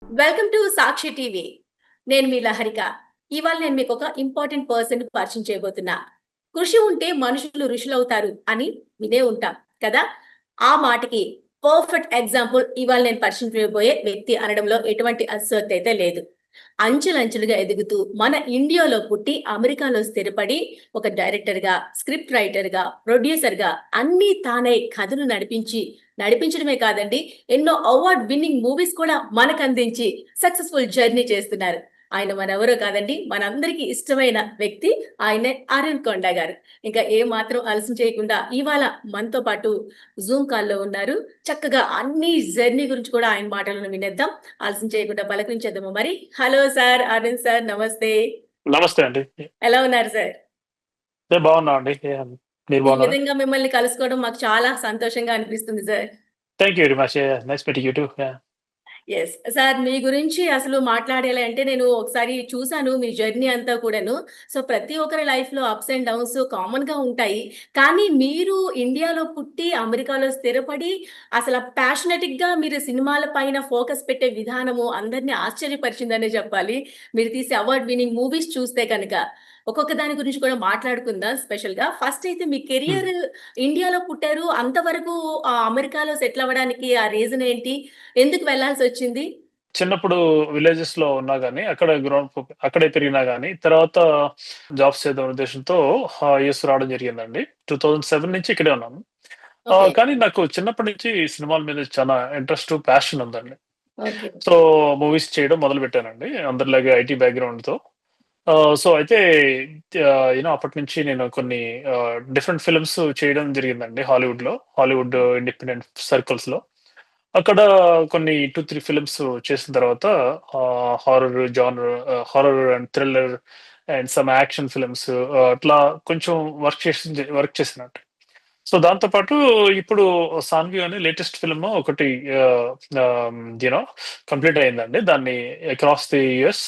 Welcome to Sakshi TV. నేను మీ లహరిక. ఇవాళ నేను మీకు ఒక ఇంపార్టెంట్ పర్సన్ పరిచయం చేయబోతున్నా. కృషి ఉంటే మనుషులు ఋషులవుతారు అని వినే ఉంటాం కదా! ఆ మాటకి పర్ఫెక్ట్ ఎగ్జాంపుల్ ఇవాళ నేను పరిచయం చేయబోయే వ్యక్తి అనడంలో ఎటువంటి అతిశయోక్తి అయితే లేదు. అంచెలంచెలుగా ఎదుగుతూ మన ఇండియాలో పుట్టి అమెరికాలో స్థిరపడి ఒక డైరెక్టర్‌గా, స్క్రిప్ట్ రైటర్‌గా, ప్రొడ్యూసర్‌గా అన్నీ తానై కథలు నడిపించడమే కాదండి, ఎన్నో అవార్డ్ విన్నింగ్ మూవీస్ కూడా మనకందించి సక్సెస్‌ఫుల్ జర్నీ చేస్తున్నారు. ఆయన మరెవరో కాదండి, మనందరికీ ఇష్టమైన వ్యక్తి ఆయనే అరుణ్ కొండ గారు. ఇంకా ఏమాత్రం ఆలస్యం చేయకుండా ఇవాళ మనతో పాటు జూమ్ కాల్‌లో ఉన్నారు. చక్కగా అన్ని జర్నీ గురించి కూడా ఆయన మాటలను వినేద్దాం. ఆలస్యం చేయకుండా పలకరించేద్దామా మరి? Hello sir! అరుణ్ సార్ నమస్తే. నమస్తే అండి. ఎలా ఉన్నారు సార్? నేను బాగున్నామండి. మీరు ఈ బాగున్నారా? విధంగా మిమ్మల్ని కలుసుకోవడం మాకు చాలా సంతోషంగా అనిపిస్తుంది sir. Thank you very much. Nice meeting you too. Yes. Sir మీ గురించి అసలు మాట్లాడాలి అంటే నేను ఒకసారి చూసాను మీ జర్నీ అంతా కూడాను. సో, ప్రతి ఒక్కరి లైఫ్‌లో అప్స్ అండ్ డౌన్స్ కామన్‌గా ఉంటాయి. కానీ మీరు ఇండియాలో పుట్టి అమెరికాలో స్థిరపడి అసల ప్యాషనెటిక్‌గా మీరు సినిమాల పైన ఫోకస్ పెట్టే విధానము అందరిని ఆశ్చర్యపరిచిందనే చెప్పాలి. మీరు తీసే అవార్డ్ విన్నింగ్ మూవీస్ చూస్తే కనుక. ఒక్కొక్క దాని గురించి కూడా మాట్లాడుకుందాం స్పెషల్‌గా. ఫస్ట్ అయితే మీ హ్మ్. కెరియర్ ఇండియాలో పుట్టారు. అంతవరకు అమెరికాలో సెటిల్ అవ్వడానికి ఆ రీజన్ ఏంటి? ఎందుకు వెళ్ళాల్సొచ్చింది? చిన్నప్పుడు విలేజెస్‌లో ఉన్నా గాని, అక్కడ అక్కడే పెరిగినా గాని, తర్వాత జాబ్స్ చేద్దాం ఉద్దేశంతో యూఎస్ రావడం జరిగిందండి. 2007 నుంచి ఇక్కడే ఉన్నాను. ఓకే. కానీ నాకు చిన్నప్పటి నుంచి సినిమాల మీద చాలా ఇంట్రెస్ట్, ప్యాషన్ ఉందండి. ఓకే. సో, మూవీస్ చేయడం మొదలుపెట్టానండి. అందరిలాగే ఐటీ బ్యాక్‌గ్రౌండ్‌తో. సో, అయితే అప్పటినుంచి నేను కొన్ని డిఫరెంట్ ఫిల్మ్స్ చేయడం జరిగిందండి హాలీవుడ్‌లో. హాలీవుడ్ ఇండిపెండెంట్ సర్కిల్స్‌లో. అక్కడ కొన్ని 2, 3 ఫిల్మ్స్ చేసిన తర్వాత horror and thriller and some action films అట్లా కొంచెం వర్క్ చేశానండి. సో, దాంతో పాటు ఇప్పుడు 'సాన్వి' అనే లేటెస్ట్ ఫిల్మ్ ఒకటి ఆహ్, ఆహ్, యూ నో కంప్లీట్ అయిందండి. దాన్ని across the US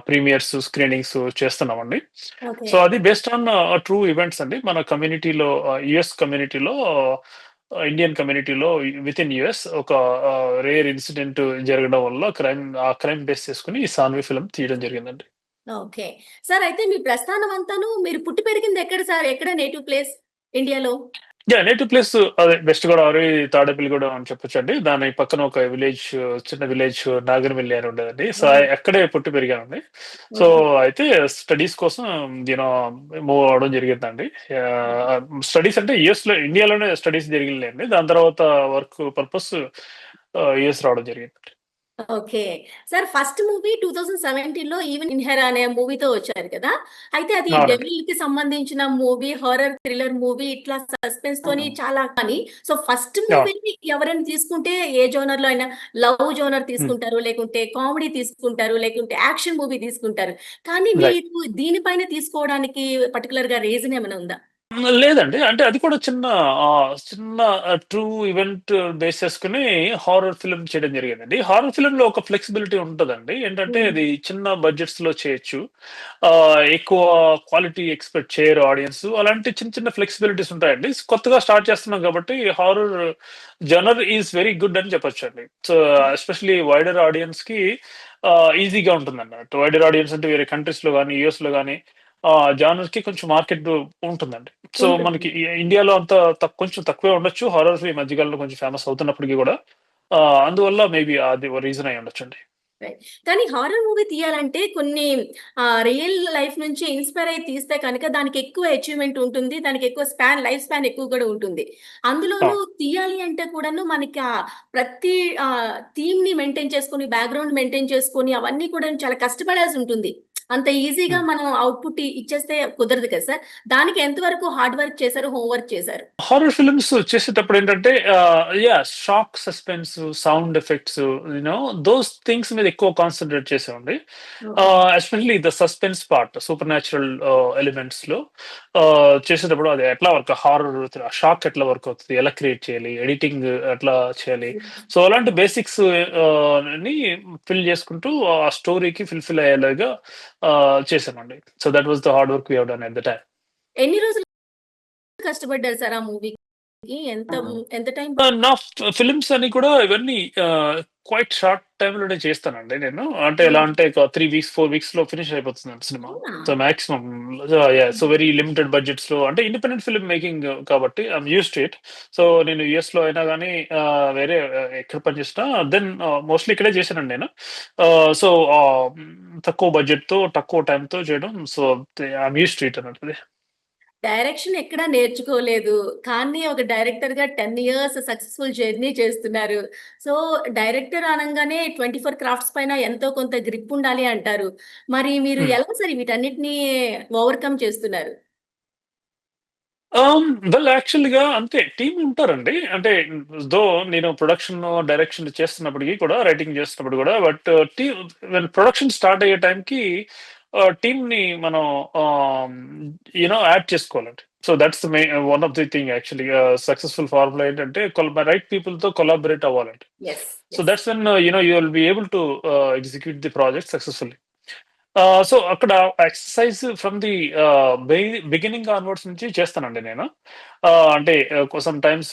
premieres, screenings చేస్తున్నామండి. ఓకే. సో, అది బేస్డ్ ఆన్ ట్రూ ఈవెంట్స్ అండి. మన కమ్యూనిటీలో యూఎస్ కమ్యూనిటీలో ఇండియన్ కమ్యూనిటీలో వితిన్ యూఎస్ ఒక రేర్ ఇన్సిడెంట్ జరగడం వల్ల ఆ క్రైమ్ బేస్ చేసుకొని ఈ 'సాన్వి' ఫిల్మ్ తీయడం జరిగిందండి. ఓకే. సార్ అయితే మీ ప్రస్థానం అంతాను మీరు పుట్టి పెరిగింది ఎక్కడ సార్? ఎక్కడ నేటివ్ ప్లేస్ ఇండియాలో? నేటివ్ ప్లేస్ అదే వెస్ట్ గోదావరి, తాడేపల్లిగూడెం అని చెప్పొచ్చండి. దాని పక్కన ఒక చిన్న విలేజ్ నాగనవెల్లి అని ఉండేదండి. So, oh! అక్కడే పుట్టి పెరిగానండి. So, okay. అయితే స్టడీస్ కోసం యూనో మూవ్ అవ్వడం జరిగిందండి. స్టడీస్ అంటే ఇండియాలోనే స్టడీస్ జరిగినలేండి. దాని తర్వాత వర్క్ పర్పస్ యూఎస్ రావడం జరిగిందండి. ఓకే. సార్ ఫస్ట్ మూవీ 2017లో 'ఈవెన్ ఇన్ హెర్' అనే మూవీతో వచ్చారు కదా! అయితే అది అవునండి. డెవిల్‌కి సంబంధించిన మూవీ, హారర్ థ్రిల్లర్ మూవీ ఇట్లా సస్పెన్స్‌తోని హ్మ్. చాలా కానీ సో, ఫస్ట్ అవును. మూవీని ఎవరైనా తీసుకుంటే ఏ జోనర్‌లో అయినా లవ్ జోనర్ హ్మ్. తీసుకుంటారు, లేకుంటే కామెడీ తీసుకుంటారు, లేకుంటే యాక్షన్ మూవీ తీసుకుంటారు. కానీ రైట్. మీరు దీనిపైన తీసుకోవడానికి పర్టిక్యులర్‌గా రీజన్ ఏమైనా ఉందా? లేదండి. అంటే అది కూడా చిన్న ట్రూ ఈవెంట్ బేస్ చేసుకొని హారర్ ఫిల్మ్ చేయడం జరిగిందండి. హారర్ ఫిల్మ్‌లో ఒక ఫ్లెక్సిబిలిటీ ఉంటదండి. ఏంటంటే హ్మ్. అది చిన్న బడ్జెట్స్‌లో చేయొచ్చు. ఎక్కువ క్వాలిటీ ఎక్స్‌పెక్ట్ చేయరు ఆడియన్స్. అలాంటి చిన్న చిన్న ఫ్లెక్సిబిలిటీస్ ఉంటాయండి. కొత్తగా స్టార్ట్ చేస్తున్నాం కాబట్టి హారర్ జనర్ ఈస్ వెరీ గుడ్ అని చెప్పొచ్చండి. సో, ఎస్పెషల్లీ వైడర్ ఆడియన్స్‌కి ఈజీగా ఉంటుందన్నట్టు. వైడర్ ఆడియన్స్ అంటే వేరే కంట్రీస్‌లో గాని, యూఎస్‌లో గాని జానర్‌కి కొంచెం మార్కెట్ ఉంటుందండి. సో, ఉంటుంది. మనకి ఇండియాలో అంత కొంచెం తక్కువే ఉండొచ్చు. హారర్ ఈ మధ్య కాలంలో కొంచెం ఫేమస్ అవుతున్నప్పటికి గూడా. అందువల్ల మేబీ అది ఓ రీజన్ అయ్యుండొచ్చండి. రైట్. కానీ హారర్ మూవీ తీయాలంటే కొన్ని రియల్ లైఫ్ నుంచి ఇన్‌స్పైర్ అయ్యి తీస్తే కనుక దానికి ఎక్కువ అచీవ్‌మెంట్ ఉంటుంది. దానికి ఎక్కువ లైఫ్ స్పాన్ ఎక్కువ కూడా ఉంటుంది. అందులోనూ అవును. తీయాలి అంటే కూడాను మనకి ప్రతి థీమ్‌ని మెయింటైన్ చేసుకొని, బ్యాక్‌గ్రౌండ్ మెయింటైన్ చేసుకొని అవన్నీ కూడా చాలా కష్టపడాల్సి ఉంటుంది. అంత ఈజీగా హ్మ్. మనం అవుట్‌పుట్ ఇచ్చేస్తే కుదరదు కదా సార్! దానికి ఎంత వరకు హార్డ్ వర్క్ చేశారు? హోమ్ వర్క్ చేశారు? హారర్ ఫిల్మ్స్ చేసేటప్పుడేంటంటే shock, suspense, sound effects those things మీద ఎక్కువ కాన్సంట్రేట్ చేసామండి. Okay. Especially the suspense part supernatural ఎలిమెంట్స్‌లో చేసేటప్పుడు అది ఎట్లా షాక్ ఎట్లా వర్క్ అవుతది? ఎలా క్రియేట్ చేయాలి? ఎడిటింగ్ ఎట్లా చేయాలి? సో, అలాంటి బేసిక్స్ ని ఫిల్ చేసుకుంటూ ఆ స్టోరీకి ఫుల్‌ఫిల్ అయ్యేలాగా చేశామండి. So, that was the hard work we have done at the time. ఎన్ని రోజులు కష్టపడ్డారు సార్ ఆ మూవీ? ఎంత ఎంత టైం నా ఫిల్మ్స్ అన్ని కూడా ఇవన్నీ క్వైట్ షార్ట్ టైమ్‌లోనే చేస్తానండి నేను. అంటే ఎలా హ్మ్. అంటే ఒక 3 వీక్స్, 4 వీక్స్‌లో ఫినిష్ అయిపోతుందండి సినిమా. అవునా? So maximum yeah! సో హ్మ్. వెరీ లిమిటెడ్ బడ్జెట్స్‌లో అంటే ఇండిపెండెంట్ ఫిల్మ్ మేకింగ్ కాబట్టి I'm used to it. So నేను యూఎస్‌లో అయినా గాని వేరే ఎక్కడ పని చేసినా దెన్ మోస్ట్‌లీ ఇక్కడే చేశానండి నేను. సో తక్కువ బడ్జెట్‌తో, తక్కువ టైమ్‌తో చేయడం. So I'm used to it అన్నట్టు. డైరెక్షన్ ఎక్కడా నేర్చుకోలేదు. కానీ ఒక డైరెక్టర్‌గా 10 ఇయర్స్ సక్సెస్‌ఫుల్ జర్నీ చేస్తున్నారు. సో, డైరెక్టర్ అనంగానే 24 క్రాఫ్ట్స్ పైన ఎంతో కొంత గ్రిప్ ఉండాలి అంటారు. మరి మీరు హ్మ్. ఎలా సరి వీటన్నిటిని ఓవర్‌కమ్ చేస్తున్నారు? వెల్ యాక్చువల్‌గా అంతే టీమ్ ఉంటారండి. అంటే దో నేను ప్రొడక్షన్, డైరెక్షన్ చేస్తున్నప్పటికి కూడా రైటింగ్ చేస్తున్నప్పుడు కూడా but team when production start అయ్యే టైంకి టీమ్‌ని మనం ఆహ్, యాడ్ చేసుకోవాలండి. So that's the one of the thing actually successful formula ఏంటంటే రైట్ పీపుల్‌తో కొలాబరేట్ అవ్వాలండి. Yes. So yes. That's when you will be able to execute the project సక్సెస్‌ఫుల్లీ. So అక్కడ exercise from the beginning onwards నుంచి చేస్తానండి నేను. అంటే sometimes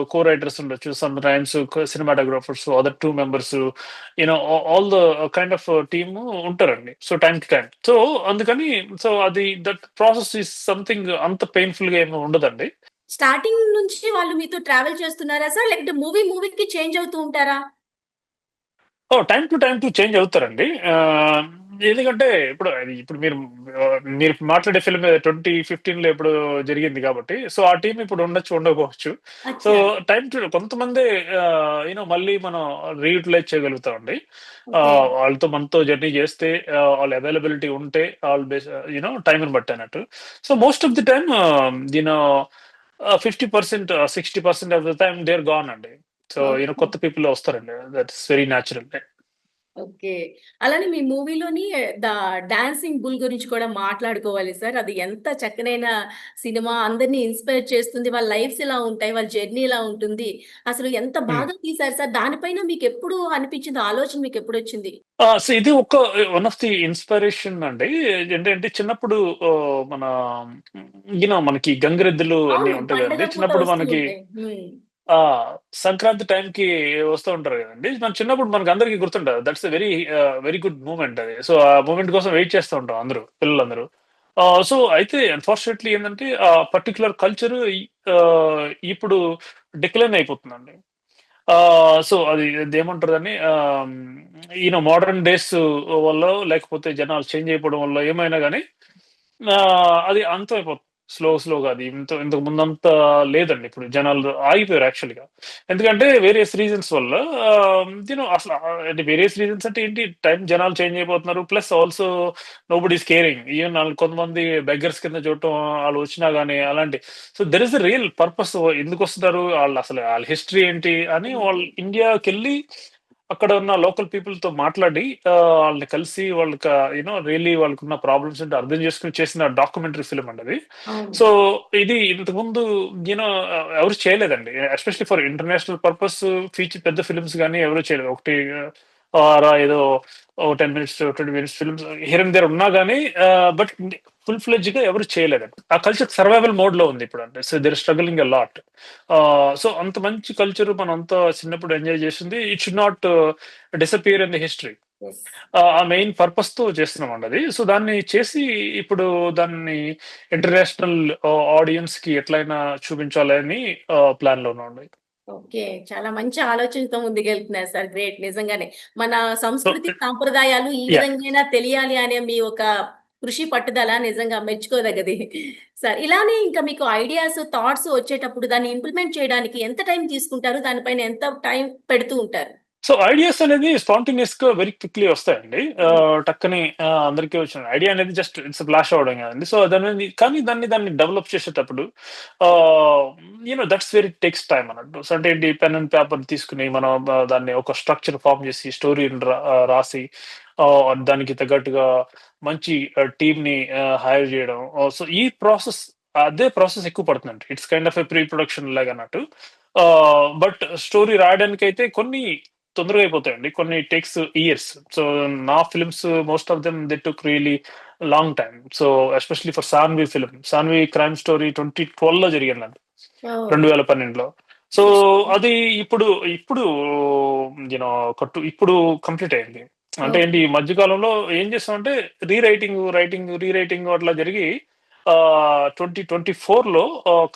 co writers ఉండొచ్చు. Sometimes cinematographers, other 2 members all the kind of team ఉంటారండి. So time to time. So అందుకని అది దట్ ప్రాసెస్ ఈస్ సంథింగ్ అంత పెయిన్‌ఫుల్‌గా ఏమి ఉండదండి. స్టార్టింగ్ నుంచి వాళ్ళు మీతో ట్రావెల్ చేస్తున్నారా సార్? లేకపోతే మూవీకి చేంజ్ అవుతూ ఉంటారా? టైమ్ టు చేంజ్ అవుతారండి. ఎందుకంటే ఇప్పుడు మీరు మాట్లాడే ఫిల్మ్ 2015లో ఎప్పుడో జరిగింది కాబట్టి, సో ఆ టీమ్ ఇప్పుడు ఉండొచ్చు, ఉండకపోవచ్చు. సో అచ్చా! కొంతమందే మళ్ళీ మనం రీయుటిలైజ్ చేయగలుగుతామండి. ఓకే. వాళ్ళతో మనతో జర్నీ చేస్తే వాళ్ళ అవైలబిలిటీ ఉంటే ఆల్ బేస్ టైమ్‌ని బట్టి అన్నట్టు. So most of the time you know 50% 60% of the time they are gone అండి. So okay. కొత్త పీపుల్ వస్తారండి. That's very natural. ఓకే. అలానే మీ మూవీలోని ద డాన్సింగ్ బుల్ గురించి కూడా మాట్లాడుకోవాలి సార్. అది ఎంత చక్కనైన సినిమా. అందరిని ఇన్‌స్పైర్ చేస్తుంది. వాళ్ళ లైఫ్స్ ఇలా ఉంటాయి. వాళ్ళ జర్నీ ఇలా ఉంటుంది. అసలు ఎంత హ్మ్. బాగా తీశారు సార్. దానిపైన మీకెప్పుడు అనిపించింది? ఆలోచన మీకెప్పుడొచ్చింది? సో ఇది వన్ ఆఫ్ ది ఇన్‌స్పిరేషన్ అండి. ఏంటంటే చిన్నప్పుడు మన మనకి గంగిరెద్దులు అన్నీ అవును. ఉంటాయి పండగ గదండీ! పూట చిన్నప్పుడు వస్తూ మనకి ఉంటాయి. హ్మ్. ఆ! సంక్రాంతి టైంకి వస్తూ ఉంటారు గదండీ! మన చిన్నప్పుడు మనకందరికి గుర్తుంటది. That's a very good moment అది. సో, ఆ మూమెంట్ కోసం వెయిట్ చేస్తూ ఉంటాం అందరూ, పిల్లలందరూ. సో, అయితే అన్‌ఫార్చునేట్‌లీ ఏందంటే, ఆ పర్టిక్యులర్ కల్చర్ ఇప్పుడు డిక్లైన్ అయిపోతుందండి. సో, అదేమంటారు దాన్ని మోడర్న్ డేస్ వల్లో లేకపోతే జనాలు చేంజ్ అయిపోవడం వల్ల ఏమైనా గాని అది అంతమైపోతుంది. స్లోగా అది ఇంతకు ముందంత లేదండి. ఇప్పుడు జనాలు ఆగిపోయారు యాక్చువల్‌గా. ఎందుకంటే వేరియస్ రీజన్స్ వల్ల అసల అంటే వేరియస్ రీజన్స్ అంటే ఏంటి జనాలు చేంజ్ అయిపోతున్నారు. Plus also nobody is caring. Even ఆళ్ళు కొంతమంది బెగ్గర్స్ కింద చూడటం ఆళ్ళు వచ్చినా గాని అలాంటి so, there is a real purpose ఎందుకొస్తున్నారు? ఆళ్ళ హిస్టరీ ఏంటి? అని ఓకే. వాళ్ళు ఇండియాకెళ్ళి అక్కడ ఉన్న లోకల్ పీపుల్‌తో మాట్లాడి వాళ్ళని కలిసి వాళ్ళకి రియల్లీ వాళ్ళకున్న ప్రాబ్లమ్స్ ఏంటో అర్థం చేసుకొని చేసిన డాక్యుమెంటరీ ఫిల్మ్ అండి అది. అవును. సో, ఇది ఇంతకుముందు యూనో ఎవరు చేయలేదండి. ఎస్పెషల్లీ ఫర్ ఇంటర్నేషనల్ పర్పస్ పెద్ద ఫిల్మ్స్ గాని ఎవరు చేయలేదు. ఒకటి ఏదో ఓ 10 minutes, 20 minutes films here and there ఉన్నా గాని బట్ ఫుల్ ఫ్లెడ్జ్‌గా ఎవరు చేయలేదండి. ఆ కల్చర్ సర్వైవల్ మోడ్‌లో ఉంది ఇప్పుడంటే. So, they are struggling a lot. So, అంత మంచి కల్చర్ మనంతా చిన్నప్పుడు ఎంజాయ్ చేసింది. It should not disappear in the history. Yes. ఆ మెయిన్ పర్పస్‌తో చేస్తున్నామండి అది. సో, దాన్ని చేసి ఇప్పుడు దాన్ని ఇంటర్నేషనల్ ఆడియన్స్‌కి ఎట్లైనా చూపించాలని ప్లాన్‌లో ఉన్నామండి. ఓకే. చాలా మంచి ఆలోచనతో ముందుకెళ్తున్నారు సార్. గ్రేట్ నిజంగానే. మన సో సంస్కృతి, సాంప్రదాయాలు ఈ యాహ్! విధంగైనా తెలియాలి అనే మీ ఒక కృషి, పట్టుదల నిజంగా మెచ్చుకోదగ్గది. సార్ ఇలానే ఇంకా మీకు ఐడియాస్, థాట్స్ వచ్చేటప్పుడు దాన్ని ఇంప్లిమెంట్ చేయడానికి ఎంత టైం తీసుకుంటారు? దానిపైన ఎంత టైం పెడుతూ ఉంటారు? సో, ఐడియాస్ అనేది స్పాంటేనియస్‌గా వెరీ క్విక్‌లీ వస్తాయండి. టక్కని అందరికి వచ్చిన ఐడియా అనేది జస్ట్ ఇట్స్ ఫ్లాష్ అవ్వడం కాదండి. సో, కానీ దాన్ని డెవలప్ చేసేటప్పుడు ఆహ్, that's where it takes time అన్నట్టు. సో, అంటే ఏంటి పెన్ అండ్ పేపర్ తీసుకొని మనం దాన్ని ఒక స్ట్రక్చర్ ఫార్మ్ చేసి స్టోరీని రాసి దానికి తగ్గట్టుగా మంచి టీమ్‌ని హైర్ చేయడం. సో, అదే ప్రాసెస్ ఎక్కువ పడుతుందండి. It's kind of a pre production లాగా అన్నట్టు. బట్ స్టోరీ రాయడానికైతే కొన్ని తొందరగా అయిపోతాయండి. కొన్ని టేక్స్ ఇయర్స్. సో, నా films most of them they took really long time. So, especially for 'Saanvi' film. 'Saanvi' crime story 2012లో జరిగిందండి. ఓహ్! 2012లో. So okay. అది ఇప్పుడు ఇప్పుడు యూనో ఇప్పుడు కంప్లీట్ అయింది. అంటే ఏంటి ఓకే. ఈ మధ్య కాలంలో ఏం చేసామంటే రీరైటింగ్ అట్లా జరిగి 2024లో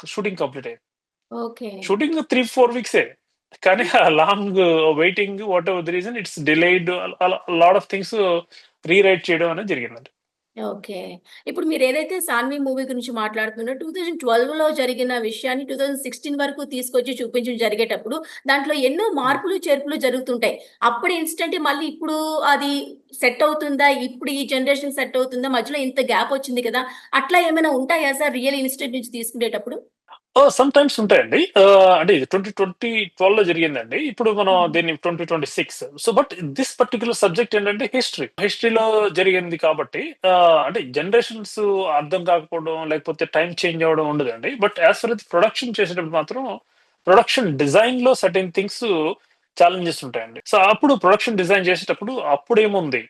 షూటింగ్ కంప్లీట్ అయింది. ఓకే. షూటింగ్ 3-4 వీక్సే. కానీ ఆ long waiting what ever the reason it's delayed అలా లాట్ ఆఫ్ థింగ్స్ రీరైట్ చేయడం అనేది జరిగిందండి. ఓకే. ఇప్పుడు మీరేదైతే 'సాన్వి' మూవీ గురించి మాట్లాడుతున్నారో 2012లో జరిగిన విషయాన్ని 2016 వరకు తీసుకొచ్చి చూపించడం జరిగేటప్పుడు, దాంట్లో ఎన్నో హ్మ్. మార్పులు, చేర్పులు జరుగుతుంటాయి. అప్పటి ఇన్సిడెంటే మళ్ళీ ఇప్పుడు అది సెట్ అవుతుందా? ఇప్పుడు ఈ జనరేషన్ సెట్ అవుతుందా? మధ్యలో ఇంత గ్యాప్ వచ్చింది కదా! అట్లా ఏమైనా ఉంటాయా సార్ రియల్ ఇన్సిడెంట్ నుంచి తీసుకునేటప్పుడు? సమ్ టైమ్స్ ఉంటాయండి. అంటే ఇది 2012లో జరిగిందండి. ఇప్పుడు మనం హ్మ్. దీన్ని 2026. So, but this particular subject ఏంటంటే హిస్టరీ. హిస్టరీలో జరిగింది కాబట్టి అంటే జనరేషన్స్ అర్థం కాకపోవడం, లేకపోతే టైమ్ చేంజ్ అవ్వడం ఉండదండి. బట్ యాస్ ఫర్ ప్రొడక్షన్ చేసేటప్పుడు మాత్రం ప్రొడక్షన్ డిజైన్‌లో సర్టెన్ థింగ్స్ ఛాలెంజెస్ ఉంటాయండి. సో, అప్పుడు ప్రొడక్షన్ డిజైన్ చేసేటప్పుడు అప్పుడేముంది?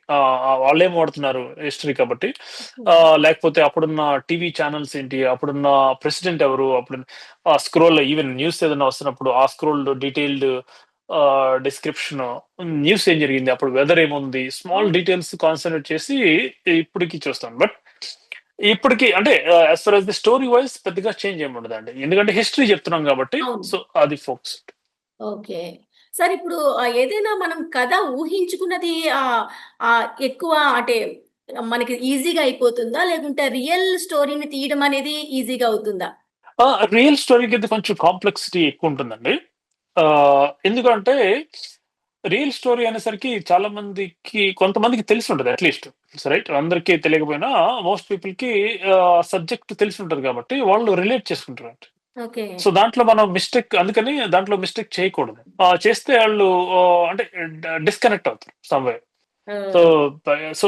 వాళ్ళేం వాడుతున్నారు హిస్టరీ కాబట్టి. హ్మ్. లేకపోతే అప్పుడున్న టీవీ ఛానెల్స్ ఏంటి? అప్పుడున్న ప్రెసిడెంట్ ఎవరు? అప్పుడు ఆ స్క్రోల్ ఈవెన్ న్యూస్ ఏదైనా వస్తున్నప్పుడు ఆ స్క్రోల్ డీటెయిల్డ్ డిస్క్రిప్షన్ న్యూస్ ఏం జరిగింది? అప్పుడు వెదర్ ఏముంది? స్మాల్ ఓహ్! డీటెయిల్స్ కాన్సంట్రేట్ చేసి ఇప్పటికి చూస్తాను. బట్ ఇప్పటికి అంటే as far as the story wise పెద్దగా చేంజ్ ఏమి ఉండదండి. ఎందుకంటే హిస్టరీ చెప్తున్నాం కాబట్టి అవును. సో అది ఫోకస్. ఓకే. సార్ ఇప్పుడు ఏదైనా మనం కథ ఊహించుకున్నది ఎక్కువ అంటే మనకి ఈజీగా అయిపోతుందా? లేకుంటే రియల్ స్టోరీని తీయడం అనేది ఈజీగా అవుతుందా? రియల్ స్టోరీకైతే కొంచెం కాంప్లెక్సిటీ ఎక్కువుంటుందండి. ఎందుకంటే రియల్ స్టోరీ అనేసరికి చాలా మందికి కొంతమందికి తెలిసుంటది అట్‌లీస్ట్. రైట్. అందరికీ తెలియకపోయినా మోస్ట్ పీపుల్‌కి సబ్జెక్ట్ తెలిసుంటది కాబట్టి వాళ్ళు రిలేట్ చేసుకుంటారండి. ఓకే. సో, దాంట్లో మనం అందుకని దాంట్లో మిస్టేక్ చేయకూడదు. చేస్తే ఆళ్ళు అంటే డిస్కనెక్ట్ అవుతారు సమ్‌వే. సో, ఆ! సో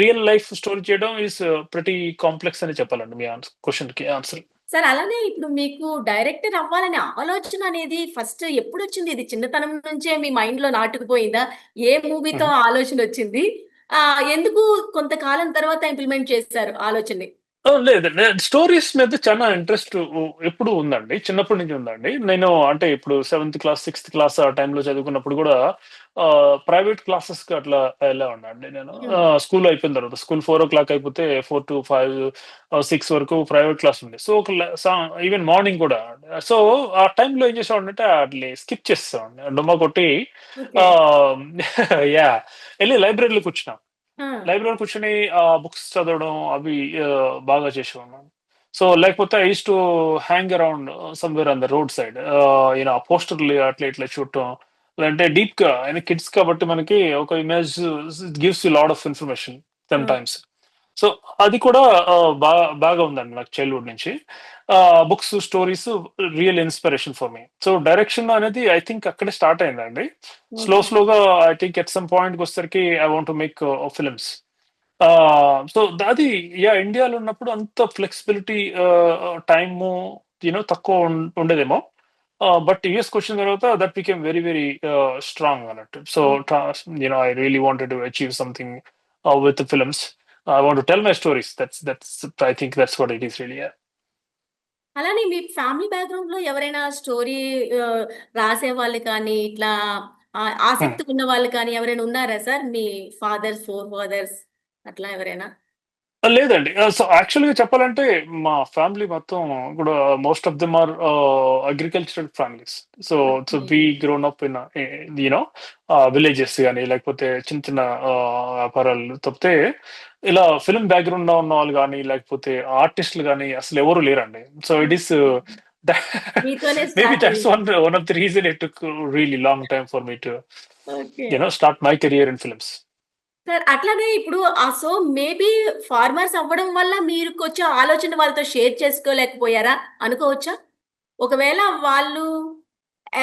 రియల్ లైఫ్ స్టోరీ చేయడం ఈస్ ప్రిటీ కాంప్లెక్స్ అని చెప్పాలండి మీ క్వెషన్‌కి ఆన్సర్. సార్ అలానే ఇప్పుడు మీకు డైరెక్టర్ అవ్వాలనే ఆలోచన అనేది ఫస్ట్ ఎప్పుడొచ్చింది? ఇది చిన్నతనం నుంచే మీ మైండ్‌లో నాటుకుపోయిందా? ఏ మూవీతో హుహు. ఆ ఆలోచనొచ్చింది? ఎందుకు కొంతకాలం తర్వాత ఇంప్లిమెంట్ చేసారు ఆలోచనని? లేదండి. స్టోరీస్ మీద చాలా ఇంట్రెస్ట్ ఎప్పుడూ ఉందండి. చిన్నప్పటి నుంచి ఉందండి. నేను అంటే ఇప్పుడు సెవెంత్ క్లాస్, సిక్స్త్ క్లాస్ ఆ టైంలో చదువుకున్నప్పుడు గూడా ప్రైవేట్ క్లాసెస్‌కి అట్లా ఎళ్ళేవాడినండి నేను. హ్మ్. స్కూల్ అయిపోయిన తర్వాత. స్కూల్ 4:00 అయిపోతే 4-5 6 వరకు ప్రైవేట్ క్లాస్ ఉంది. సో, ఒక ఈవెన్ మార్నింగ్ గూడా. సో, ఆ టైంలో ఏం చేసేవాడినంటే ఆటిని స్కిప్ చేసేసేవాడిని. డుమ్మా కొట్టి ఓకే. ఆహ్, యాహ్! ఎళ్లి లైబ్రరీలో కూర్చున్నా. ఆ! లైబ్రరీలో కూర్చొని బుక్స్ చదవడం అవి బాగా చేసేవాడిని. సో, లేకపోతే I used to hang around somewhere on the road side. పోస్టర్‌లు అట్లా ఇట్లా చూడటం. లేదంటే డీప్‌గా కిడ్స్ కాబట్టి మనకి ఒక image gives you lot of information some ah! Times. So, అది కూడా బాగా ఉందండి నాకు చైల్డ్‌హుడ్ నుంచి. Books, stories real inspiration for me. So, direction అనేది ఐ థింక్ అక్కడే స్టార్ట్ అయిందండి. ఓకే. స్లోగా ఐ థింక్ ఎట్ సమ్ పాయింట్‌కొచ్చేసరికి I want to make films. So, అది ఇండియాలో ఉన్నప్పుడు అంత ఫ్లెక్సిబిలిటీ టైము తక్కువ ఉండేదేమో. బట్ యూఎస్‌కొచ్చిన తర్వాత that became very very strong అన్నట్టు. సో, హ్మ్. I really wanted to achieve something with films. I want to tell my stories. I think that's what it is really. అలానే మీ ఫ్యామిలీ బ్యాక్‌గ్రౌండ్‌లో ఎవరైనా story రాసేవాళ్ళు కానీ, ఇట్లా ఆసక్తిగున్న వాళ్ళు కానీ ఎవరైనా ఉన్నారా సార్? మీ ఫాదర్స్, ఫోర్ ఫాదర్స్ అట్లా ఎవరైనా? లేదండి. సో, యాక్చువల్‌గా చెప్పాలంటే మా ఫ్యామిలీ మొత్తం కూడా most of them are agricultural families. So, okay. We grown up in you know villages గాని, లేకపోతే చిన్న చిన్న వ్యాపారాలు తప్పితే ఇలా ఫిల్మ్ బ్యాక్‌గ్రౌండ్‌లో ఉన్నవాళ్ళు గాని, లేకపోతే ఆర్టిస్ట్‌లు గాని అసలెవరు లేరండి. So, it is okay. మీతోనే మేబీ స్టార్ట్ దట్స్ అయింది. One of the reason it took really long time for me to okay. Start my career in films. Sir అట్లనే ఇప్పుడు సో, మేబీ ఫార్మర్స్ అవ్వడం వల్ల మీరుకొచ్చే ఆలోచన వాళ్ళతో షేర్ చేసుకోలేకపోయారా అనుకోవచ్చా? ఒకవేళ వాళ్ళు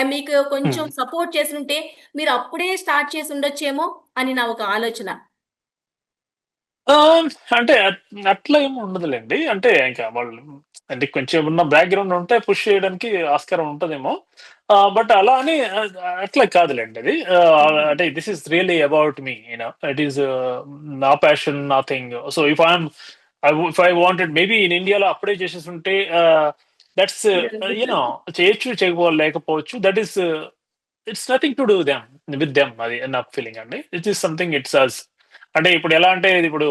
మీకు కొంచెం హ్మ్. సపోర్ట్ చేసుంటే మీరు అప్పుడే స్టార్ట్ చేసుండొచ్చేమో అని నా ఒక ఆలోచన. ఆ! అంటే అట్లా ఏమి ఉండదులెండి. అంటే ఇంకా వాళ్ళు అంటే కొంచెం ఏమన్నా బ్యాక్‌గ్రౌండ్ ఉంటే పుష్ చేయడానికి ఆస్కారం ఉంటదేమో. బట్ అలా అని అట్లా కాదులెండి అది. హ్మ్. అంటే this is really about me it is నా ప్యాషన్, నా thing. So, if I wanted maybe in ఇండియాలో అప్పుడే చేసేసుంటే దట్స్ యూనో చేయొచ్చు, లేకపోవచ్చు. That is it's nothing to do with them. అది నా ఫీలింగ్ అండి. ఇట్ ఈస్ సంథింగ్ ఇట్స్ అస్. అంటే ఇప్పుడు ఎలా అంటే ఇది ఇప్పుడు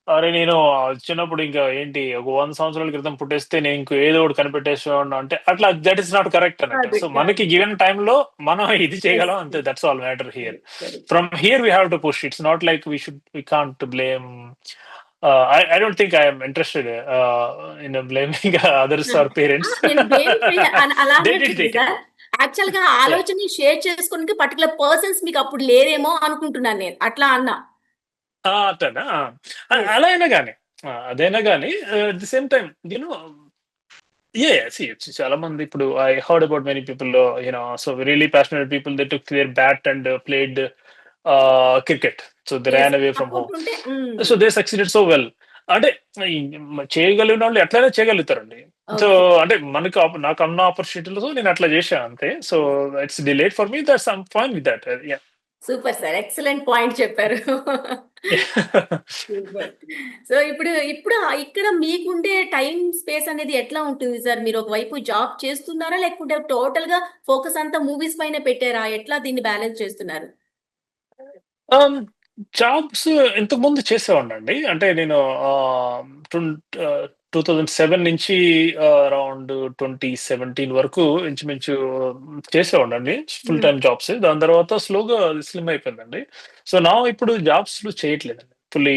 అరే నేను చిన్నప్పుడు ఇంకా ఏంటి ఒక 100 సంవత్సరాల క్రితం పుట్టేస్తే నేను ఇంకో ఏదో ఒకటి కనిపెట్టేసేవాడిని అంటే అట్లా దట్ ఇస్ నాట్ కరెక్ట్ అన్నట్టు. కాదు, సో కాదు. మనకి గివెన్ టైంలో మనం ఇది యెస్. చేయగలం అంతే. That's all matter here. Correct. From here we have to push. It's not like we can't blame. I don't think I am interested in blaming others or parents. నేను blaming అలా They did అనట్లేదు they can. Sir. యాక్చువల్‌గా Yeah. ఆలోచనని share చేసుకోవడానికి particular persons మీకు అప్పుడు లేరేమో అనుకుంటున్నాను నేను. అట్లా అన్నా. అట్లనా? యెస్. అలా అయినా గాని అదైనా గాని అట్ ది సేమ్ టైమ్ చాలా మంది ఇప్పుడు I heard about many people so really passionate people they took their bat and played cricket. So they yes. Ran away from home. అనుకుంటుంటే so they succeeded so well. అంటే ఈ చేయగలిగిన వాళ్ళు ఎట్లయినా చేయగలుగుతారండి. So okay. అంటే నాకు అన్న ఆపర్చునిటీలో నేను అట్లా చేశాను అంతే. So it's delayed for me. That's I'm fine with that. Super sir. Excellent point చెప్పారు. సూపర్. సో ఇప్పుడు ఇక్కడ మీకుండే టైమ్ స్పేస్ అనేది ఎట్లా ఉంటుంది సార్? మీరు ఒకవైపు జాబ్ చేస్తున్నారా? లేకుంటే టోటల్‌గా ఫోకస్ అంతా మూవీస్ పైనే పెట్టారా? ఎట్లా దీన్ని బ్యాలెన్స్ చేస్తున్నారు? ఆహ్, జాబ్స్ ఇంతకుముందు చేసేవాడినండి. అంటే నేను ఆహ్, ట్వం ఆహ్, 2007 నుంచి అరౌండ్ 2017 వరకు ఇంచుమించు చేసేవాడినండి. ఫుల్ హ్మ్. Time jobs. దాని తర్వాత స్లోగా స్లిమ్ అయిపోయిందండి. సో నౌ ఇప్పుడు జాబ్స్‌లు చేయట్లేదండి. ఫుల్లీ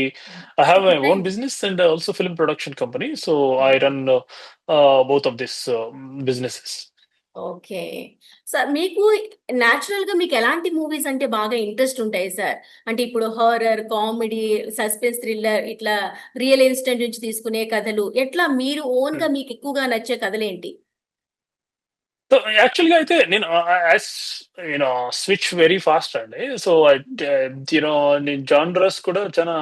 ఐ హావ్ మై అంటే own business and also film production company. So I run both of this businesses. Okay. Sir మీకు నేచురల్‌గా మీకెలాంటి మూవీస్ అంటే బాగా ఇంట్రెస్ట్ ఉంటాయి సార్? అంటే ఇప్పుడు హారర్, కామెడీ, సస్పెన్స్ థ్రిల్లర్ ఇట్లా రియల్ ఇన్సిడెంట్ నుంచి తీసుకునే కథలు. ఎట్లా మీరు ఓన్‌గా మీకెక్కువగా నచ్చే కథలేంటి? సో యాక్చువల్‌గా అయితే నేను యాస్ స్విచ్ వెరీ ఫాస్ట్ అండి. సో నేను జానరస్ కూడా చాలా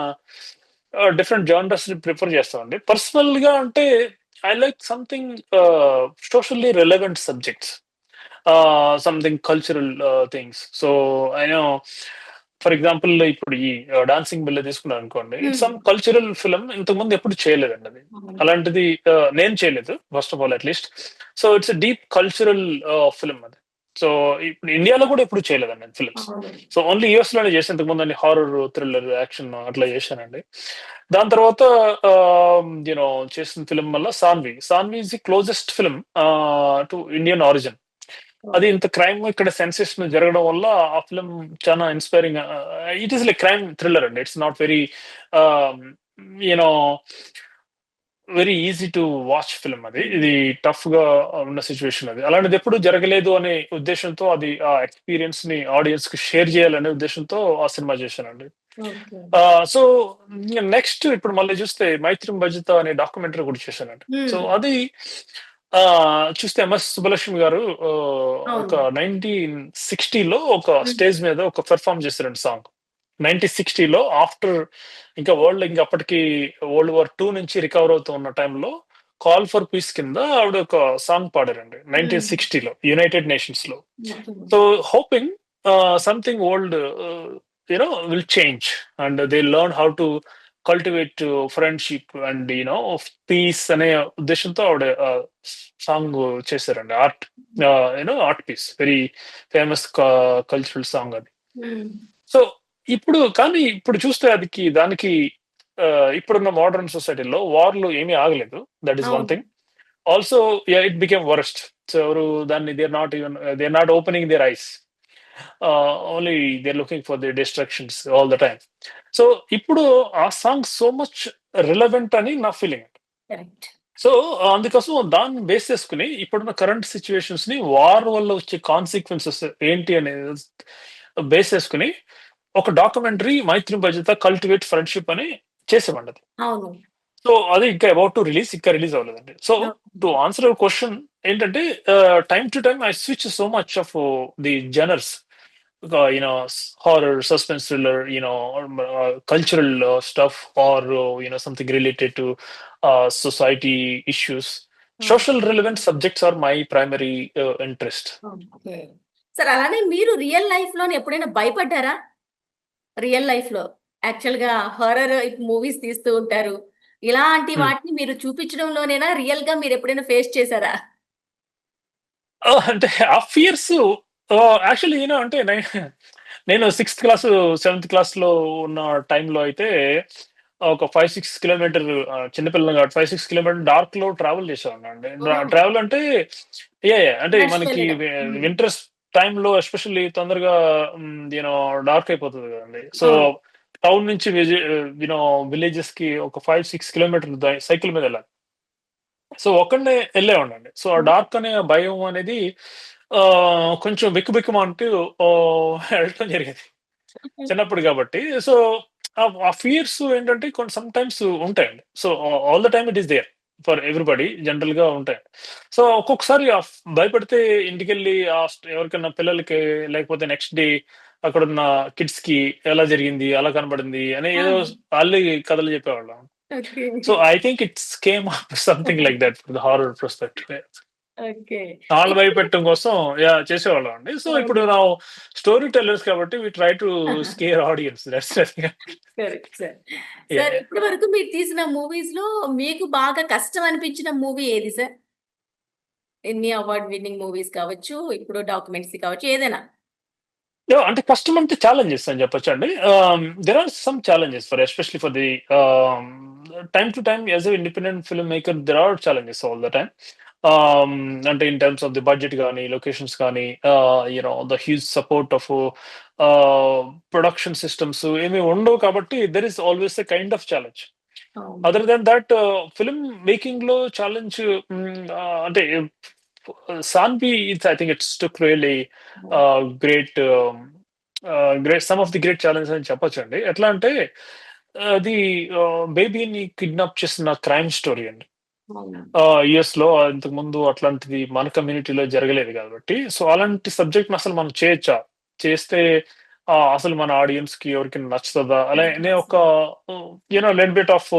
డిఫరెంట్ జానరస్‌ని ప్రిఫర్ చేస్తామండి. పర్సనల్‌గా అంటే I like something socially relevant subjects. Something cultural things. So I know for example ఇప్పుడు ఈ 'డాన్సింగ్ బిల్ల' తీసుకున్నారనుకోండి. ఇట్స్ హ్మ్. Some cultural film. ఇంతకుముందు ఎప్పుడు చేయలేదండి అది. అవును. అలాంటిది నేను చేయలేదు first of all at least. So it's a deep cultural film అది. సో ఇప్పుడు ఇండియాలో కూడా ఎప్పుడు చేయలేదండి నేను ఫిల్మ్స్. అవును. సో ఓన్లీ యూఎస్‌లోనే చేశాను. ఇంతకుముందు అన్ని హారర్, థ్రిల్లర్, యాక్షన్ అట్లా చేశానండి. దాని తర్వాత చేసిన ఫిల్మ్ వల్ల 'Saanvi'. 'Saanvi' is the closest film to Indian origin. అది ఓకే. ఇంత క్రైమ్ ఇక్కడ సెన్సేషన్ జరగడం వల్ల ఆ ఫిల్మ్ చాలా inspiring. It is like crime thriller అండి. It's not very you know very easy to watch film అది. హ్మ్. ఇది టఫ్ గా ఉన్న సిచ్యువేషన్ అది. అలాంటిది ఎప్పుడు జరగలేదు అనే ఉద్దేశంతో అది ఆ ఎక్స్పీరియన్స్ ని ఆడియన్స్ కి షేర్ చేయాలనే ఉద్దేశంతో ఆ సినిమా చేశానండి. ఓకే. సో నెక్స్ట్ ఇప్పుడు మళ్ళీ చూస్తే 'మైత్రం భజిత' అనే డాక్యుమెంటరీ కూడా చేశానండి. సో హ్మ్. అది చూస్తే ఎంఎస్ సుబ్బలక్ష్మి గారు ఒక అవును. 1960లో ఒక హ్మ్. స్టేజ్ మీద ఒక పెర్ఫార్మ్ చేశారండి సాంగ్. 1960లో ఆఫ్టర్ ఇంకా వరల్డ్ ఇంక అప్పటికి వరల్డ్ వార్ 2 నుంచి రికవర్ అవుతూ ఉన్న టైంలో 'కాల్ ఫర్ పీస్' కింద ఆవిడ ఒక సాంగ్ పాడారండి హ్మ్. 1960లో యునైటెడ్ నేషన్స్‌లో. Okay. So hoping something old will change and they learn how to cultivate friendship and peace అనే ఉద్దేశంతో ఆవిడ సాంగ్ చేశారండి. Art piece very famous cultural song అది. హ్మ్. సో ఇప్పుడు చూస్తే దానికి ఇప్పుడున్న మోడర్న్ సొసైటీలో వార్లు ఏమీ ఆగలేదు. దట్ ఈస్ వన్ అవును. Thing. Also it became worst. So ఎవరు దాన్ని they are not opening their eyes. Only they are looking for the distractions all the time. So ఇప్పుడు ఆ సాంగ్ సో మచ్ రిలవెంట్ అని నా ఫీలింగ్. కరెక్ట్. సో అందుకోసం దాన్ని base చేసుకుని ఇప్పుడున్న కరెంట్ సిచ్యువేషన్స్ ని వార్ వల్ల వచ్చే కాన్సిక్వెన్సెస్ ఏంటి అనేది బేస్ చేసుకుని ఒక documentary 'Maitri Bhajita cultivate friendship' అని చేసామండి అది. అవును. సో అది ఇంకా అబౌట్ టు రిలీజ్. ఇంకా రిలీజ్ అవ్వలేదండి. So okay. To answer your question ఏంటంటే time to time I switch so much of the genres. Horror, suspense thriller, cultural stuff, or something related to society issues. Okay. Social relevant subjects are my primary interest. Okay. Sir అలానే మీరు real లైఫ్‌లోనే ఎప్పుడైనా భయపడ్డారా? Real లైఫ్‌లో యాక్చువల్‌గా horror movies తీస్తూ ఉంటారు. ఇలాంటి హ్మ్. వాటిని మీరు చూపించడంలోనేనా రియల్‌గా మీరెప్పుడైనా ఫేస్ చేసారా? అంటే ఆ ఫియర్స్ యాక్చువల్లీ అంటే నేను సిక్స్త్ క్లాస్, సెవెంత్ క్లాస్‌లో ఉన్న టైంలో అయితే ఒక 5, 6 కిలోమీటర్ చిన్న పిల్లలం కాబట్టి 5, 6 కిలోమీటర్ డార్క్‌లో ట్రావెల్ చేసేవాడినండి. ఓహ్! ట్రావెల్ అంటే అంటే నడిచి మనకి వెళ్ళడం. హ్మ్. వింటర్స్ టైమ్‌లో ఎస్పెషల్లీ తొందరగా డార్క్ అయిపోతది కదండీ. సో, అవును. టౌన్ నుంచి విలేజెస్‌కి ఒక 5, 6 కిలోమీటర్లు సైకిల్ మీద వెళ్ళాలి. సో, ఒక్కడినే ఎళ్ళేవాడినండి. సో, ఆ హ్మ్. డార్క్ అనే భయం అనేది కొంచెం బిక్కుబిక్కుమంటూ వెళ్ళటం జరిగేది. చిన్నప్పుడు గాబట్టి. సో, ఆ ఫియర్స్ ఏంటంటే సమ్ టైమ్స్ ఉంటాయండి. So, all the time it is there for everybody జనరల్‌గా ఉంటాయి. సో, ఒక్కొక్కసారి భయపడితే ఇంటికెళ్ళి ఎవరికన్నా పిల్లలకి లేకపోతే నెక్స్ట్ డే అక్కడున్న కిడ్స్‌కి ఎలా జరిగింది, అలా కనబడింది అని ఆ! ఏదో ఆళ్ళే కథలు చెప్పేవాళ్ళం. Okay. So, I think it's came up something like that for the horror perspective. Okay. ఆళ్ళ ఇప్పుడు భయపెట్టడం కోసం చేసేవాళ్ళం అండి. సో, ఇప్పుడు అవును. స్టోరీ టెల్లర్స్ కాబట్టి we try to scare audience. That's correct sir. Sir yeah! ఇప్పటి వరకు మీరు తీసిన మూవీస్‌లో మీకు బాగా కష్టం అనిపించిన మూవీ ఏది సార్? ఎన్ని అవార్డ్ విన్నింగ్ మూవీస్ కావచ్చు, ఇప్పుడు డాక్యుమెంటరీ కావచ్చు ఏదైనా. అంటే కష్టం అంటే ఛాలెంజెస్ అని చెప్పొచ్చండి. There are some challenges especially for the time to time as a independent film maker there are challenges all the time. అంటే in terms of the budget గాని, లొకేషన్స్ కానీ, the huge support of ah, production systems ఏమి ఉండవు కాబట్టి there is always a kind of challenge. అవును. Other than that film మేకింగ్‌లో challenge అంటే 'Saanvi' I think it's took really అవును. Great some of the great challenge అని చెప్పొచ్చండి. ఎట్లా అంటే అది బేబీని కిడ్నాప్ చేసిన క్రైమ్ స్టోరీ అండి. అవును. యూఎస్‌లో ఇంతకుముందు అట్లాంటిది మన కమ్యూనిటీలో జరగలేదు గాబట్టి, సో, అలాంటి సబ్జెక్ట్‌ని అసలు మనం చేయొచ్చా? చేస్తే అసలు మన ఆడియన్స్‌కి ఎవరికైనా నచ్చుతదా? అనే ఒక లిటిల్ బిట్ ఆఫ్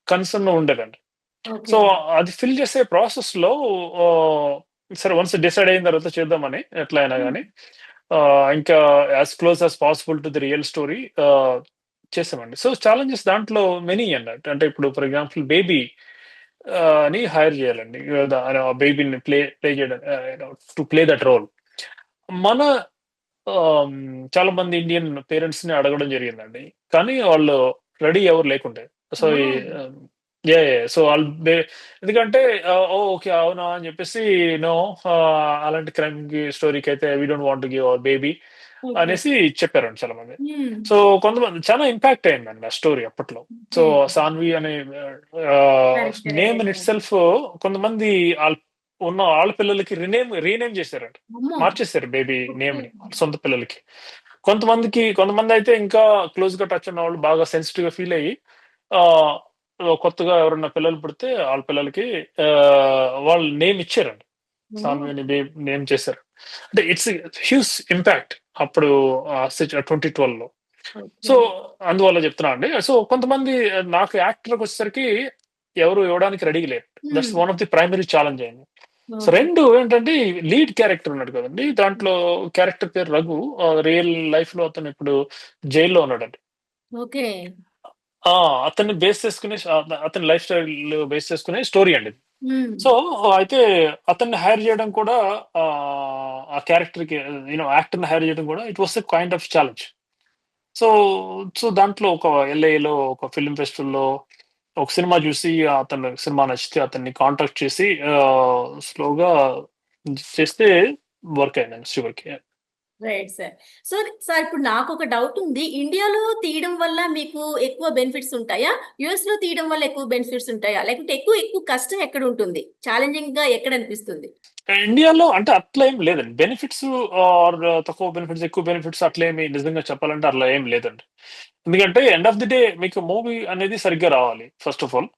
కన్సర్న్ ఉండేదండి. ఓకే. సో, అది ఫిల్ చేసే ప్రాసెస్‌లో ఆహ్, సరే వన్స్ డిసైడ్ అయిన తర్వాత చేద్దామని ఎట్లా అయినా హ్మ్. గాని ఇంకా as close as possible to the real story చేసామండి. సో, ఛాలెంజెస్ దాంట్లో మెనీ అన్నట్టు. అంటే ఇప్పుడు ఫర్ ఎగ్జాంపుల్ బేబీ ని హైర్ చేయాలండి. బేబీని ప్లే చేయడం టు ప్లే దట్ రోల్. మన ఆహ్, చాలా మంది ఇండియన్ పేరెంట్స్‌ని అడగడం జరిగిందండి. కానీ వాళ్ళు రెడీ ఎవరు లేకుండే. సో, ఈ ఓహ్! ఆహ్, సో, ఎందుకంటే ఓకే. అవునా అని చెప్పేసి నో అలాంటి క్రైమ్‌కి స్టోరీకైతే we don't want to give our baby okay. అనేసి చెప్పారండి చాలా మంది. హ్మ్. సో, కొంతమంది చాలా ఇంపాక్ట్ అయిందండి ఆ స్టోరీ అప్పట్లో. So, okay. సాన్వి అనే క్యారెక్టర్ నేమ్ ఇన్ ఏదైతే ఇట్‌సెల్ఫ్ కొంతమంది ఉన్న ఆడపిల్లలకి రీనేమ్ చేశారంట. అమ్మో! మార్చేసారు బేబీ ఓకే. నేమ్‌ని సొంత పిల్లలకి. కొంతమందయితే ఇంకా క్లోజ్‌గా టచ్ ఉన్నవాళ్ళు బాగా సెన్సిటివ్‌గా ఫీల్ అయ్యి ఆహ్, కొత్తగా ఎవరైనా పిల్లలు పుడితే ఆళ్ళ పిల్లలకి వాళ్ళు నేమ్ ఇచ్చారండి. ఓహ్! సాన్వి అని నేమ్ చేశారు. అంటే ఇట్స్ హ్యూజ్ ఇంపాక్ట్ అప్పుడు 2012లో. ఓకే. సో, అందువల్ల చెప్తున్నా అండి. సో, కొంతమంది నాకు యాక్టర్‌కొచ్చేసరికి ఎవరు ఇవ్వడానికి రెడీగా లేరు. That's hmm. One of the primary challenge అయింది. So, okay. 2 ఏంటంటే లీడ్ క్యారెక్టర్ ఉన్నాడు కదండీ! దాంట్లో క్యారెక్టర్ పేరు రఘు. రియల్ లైఫ్‌లో అతను ఇప్పుడు జైల్‌లో ఉన్నాడండి. ఓకే. ఆ! అతన్ని బేస్ చేసుకుని అతని లైఫ్ స్టైల్ బేస్ చేసుకునే స్టోరీ అండి. హ్మ్. సో, అయితే అతన్ని హైర్ చేయడం కూడా ఆ క్యారెక్టర్‌కి యాక్టర్‌ని హైర్ చేయడం కూడా it was a kind of challenge. So, దాంట్లో ఒక ఎల్ఏలో ఒక ఫిల్మ్ ఫెస్టివల్‌లో ఒక సినిమా చూసి అతను సినిమా నచ్చితే అతన్ని కాంటాక్ట్ చేసి స్లోగా చేస్తే వర్క్ అయిందండి చివరికి. Right sir. సో, సార్ ఇప్పుడు నాకొక డౌట్ ఉంది. ఇండియాలో తీయడం వల్ల మీకు ఎక్కువ బెనిఫిట్స్ ఉంటాయా? యూఎస్‌లో తీయడం వల్ల ఎక్కువ బెనిఫిట్స్ ఉంటాయా? లేకుంటే ఎక్కువ కష్టం ఎక్కడుంటుంది? ఛాలెంజింగ్‌గా ఎక్కడనిపిస్తుంది? ఇండియాలో అంటే అట్లా ఏం లేదండి. బెనిఫిట్స్ ఆర్ తక్కువ బెనిఫిట్స్, ఎక్కువ బెనిఫిట్స్ అట్లేమి నిజంగా చెప్పాలంటే అట్లా ఏం లేదండి. ఎందుకంటే ఎండ్ ఆఫ్ ది డే మీకు మూవీ అనేది సరిగ్గా రావాలి. First of all.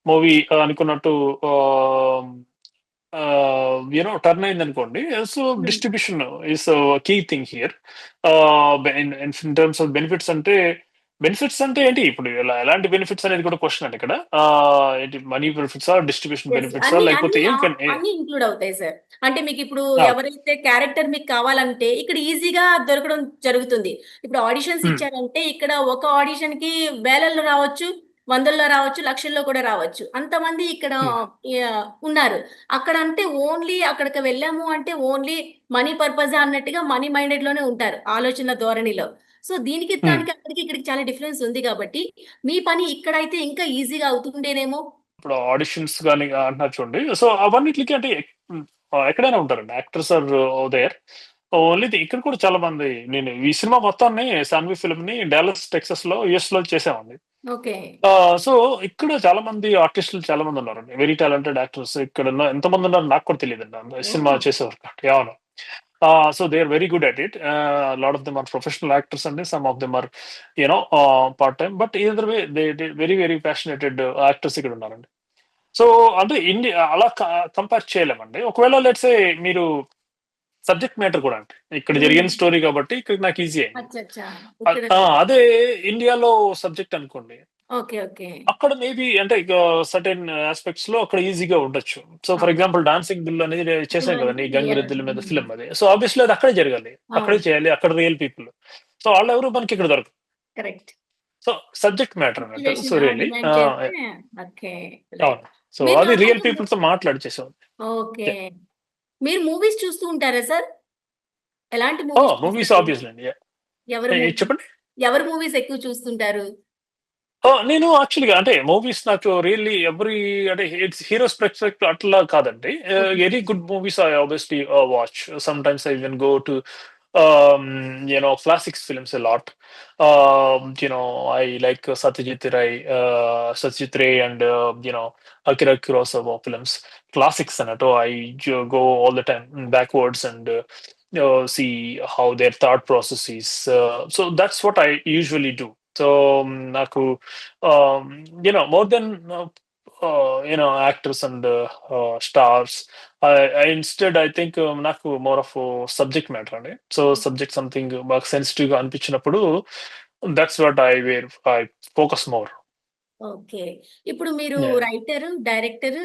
మూవీ అనుకున్నట్టు ఆహ్, టర్న్ అయిందనుకోండి. So, hmm. Distribution is key thing here. In terms of benefits అంటే ఏంటి? ఇప్పుడు ఎలాంటి బెనిఫిట్స్ అనేది కూడా క్వెషన్ అండి ఇక్కడ. ఏంటి మనీ బెనిఫిట్సా? Distribution yes. బెనిఫిట్సా? అన్ని లేకపోతే అన్ని ఏం అన్ని ఇంక్లూడ్ అవుతాయి సార్. అంటే మీకిప్పుడు ఆ! ఎవరైతే క్యారెక్టర్ మీకు కావాలంటే ఇక్కడ ఈజీగా దొరకడం జరుగుతుంది. ఇప్పుడు ఆడిషన్స్ హ్మ్. ఇచ్చారంటే ఇక్కడ ఒక ఆడిషన్‌కి వేలల్లో రావచ్చు. వందల్లో రావచ్చు, లక్షల్లో కూడా రావచ్చు. అంతమంది ఇక్కడ హ్మ్. ఉన్నారు. అక్కడ అంటే ఓన్లీ అక్కడికి వెళ్ళాము అంటే ఓన్లీ మనీ పర్పసా అన్నట్టుగా మనీ మైండెడ్‌లోనే ఉంటారు. ఆలోచన ధోరణిలో. సో, దీనికి హ్మ్. దానికి అక్కడికి ఇక్కడికి చాలా డిఫరెన్స్ ఉంది కాబట్టి, మీ పని ఇక్కడైతే ఇంకా ఈజీగా అవుతుండేనేమో? ఇప్పుడు ఆడిషన్స్ గాని అంటున్నారు చూడండి. సో, అవన్నిట్లికి అంటే ఎక్కడైనా ఉంటారండి. Actors are there. ఓన్లీ ఇక్కడ కూడా చాలా మంది నేను ఈ సినిమా మొత్తాన్ని 'సాన్వి' ఫిల్మ్‌ని డాలస్, టెక్సాస్‌లో, యూఎస్‌లో చేసామండి. ఓకే. సో, ఇక్కడ చాలా మంది ఆర్టిస్టులు చాలా మంది ఉన్నారండి. వెరీ టాలెంటెడ్ యాక్టర్స్ ఇక్కడున్న ఎంతమంది ఉన్నారో నాకు కూడా తెలీదండి. Cinema oh! చేసేవారు. అవును. So they are very good at it. Lot of them are professional actors అండి. Some of them are part time. But either way they very very passionated actors ఇక్కడ ఉన్నారండి. సో, అంటే అలా కంపేర్ చేయలేమండి. ఒకవేళ let's say మీరు subject matter కూడా అండి. ఇక్కడ హ్మ్. జరిగిన స్టోరీ కాబట్టి ఇక్కడ నాకు ఈజీ అయింది. అచ్చచ్చా! ఇక్కడ అదే ఇండియాలో సబ్జెక్ట్ అనుకోండి. ఓకే. ఓకే. అక్కడ మేబీ అంటే ఇక సర్టెన్ యాస్పెక్ట్స్ లో అక్కడ ఈజీగా ఉండొచ్చు. సో ఫర్ అవును. ఎగ్జాంపుల్ డాన్సింగ్ బిల్ అనేది చేసాం కదండి. యాహ్! గంగిరెద్దుల మీద హ్మ్. ఫిల్మ్ అది. సో ఆబ్వియస్లీ అది అక్కడే జరగాలి. అక్కడే అవును. చేయాలి. అక్కడ రియల్ పీపుల్. సో వాళ్ళెవరు మనకి ఇక్కడ దొరకరు. కరెక్ట్. సో సబ్జెక్ట్ మ్యాటర్ అన్నట్టు. సో సిట్యుయేషన్ రియల్లీ డిమాండ్ చేస్తే ఓకే. రైట్. అవును. సో మీరు అది రియల్ నార్మల్‌గా పీపుల్ తో మాట్లాడి చేసేవాడిని. ఓకే. యాహ్! మీరు మూవీస్ చూస్తూ ఉంటారా సార్? ఎలాంటి మూవీస్ మూవీస్ చూస్తారు? ఆబ్వియస్లీ అండి. యాహ్! ఎవరి మూవీ చెప్పండి. ఎవరి మూవీస్ ఎక్కువ చూస్తుంటారు? నేను యాక్చువల్‌గా అంటే మూవీస్ నాకు రియల్లీ ఎవ్రి అంటే ఇట్స్ హీరోస్ పర్స్పెక్టివ్ అట్లా కాదండి. Okay. Very good movies I obviously watch. Sometimes I even go to classics films a lot. I like Satyajit Ray and Akira Kurosawa films, classics అన్నట్టు. Go all the time backwards and see how their thought process is. So that's what I usually do. So నాకు more than actors and stars. I think నాకు more of subject matter అండి. So subject something బాగా sensitive గా అనిపించినప్పుడు that's what I focus more. Okay. ఇప్పుడు మీరు writer, director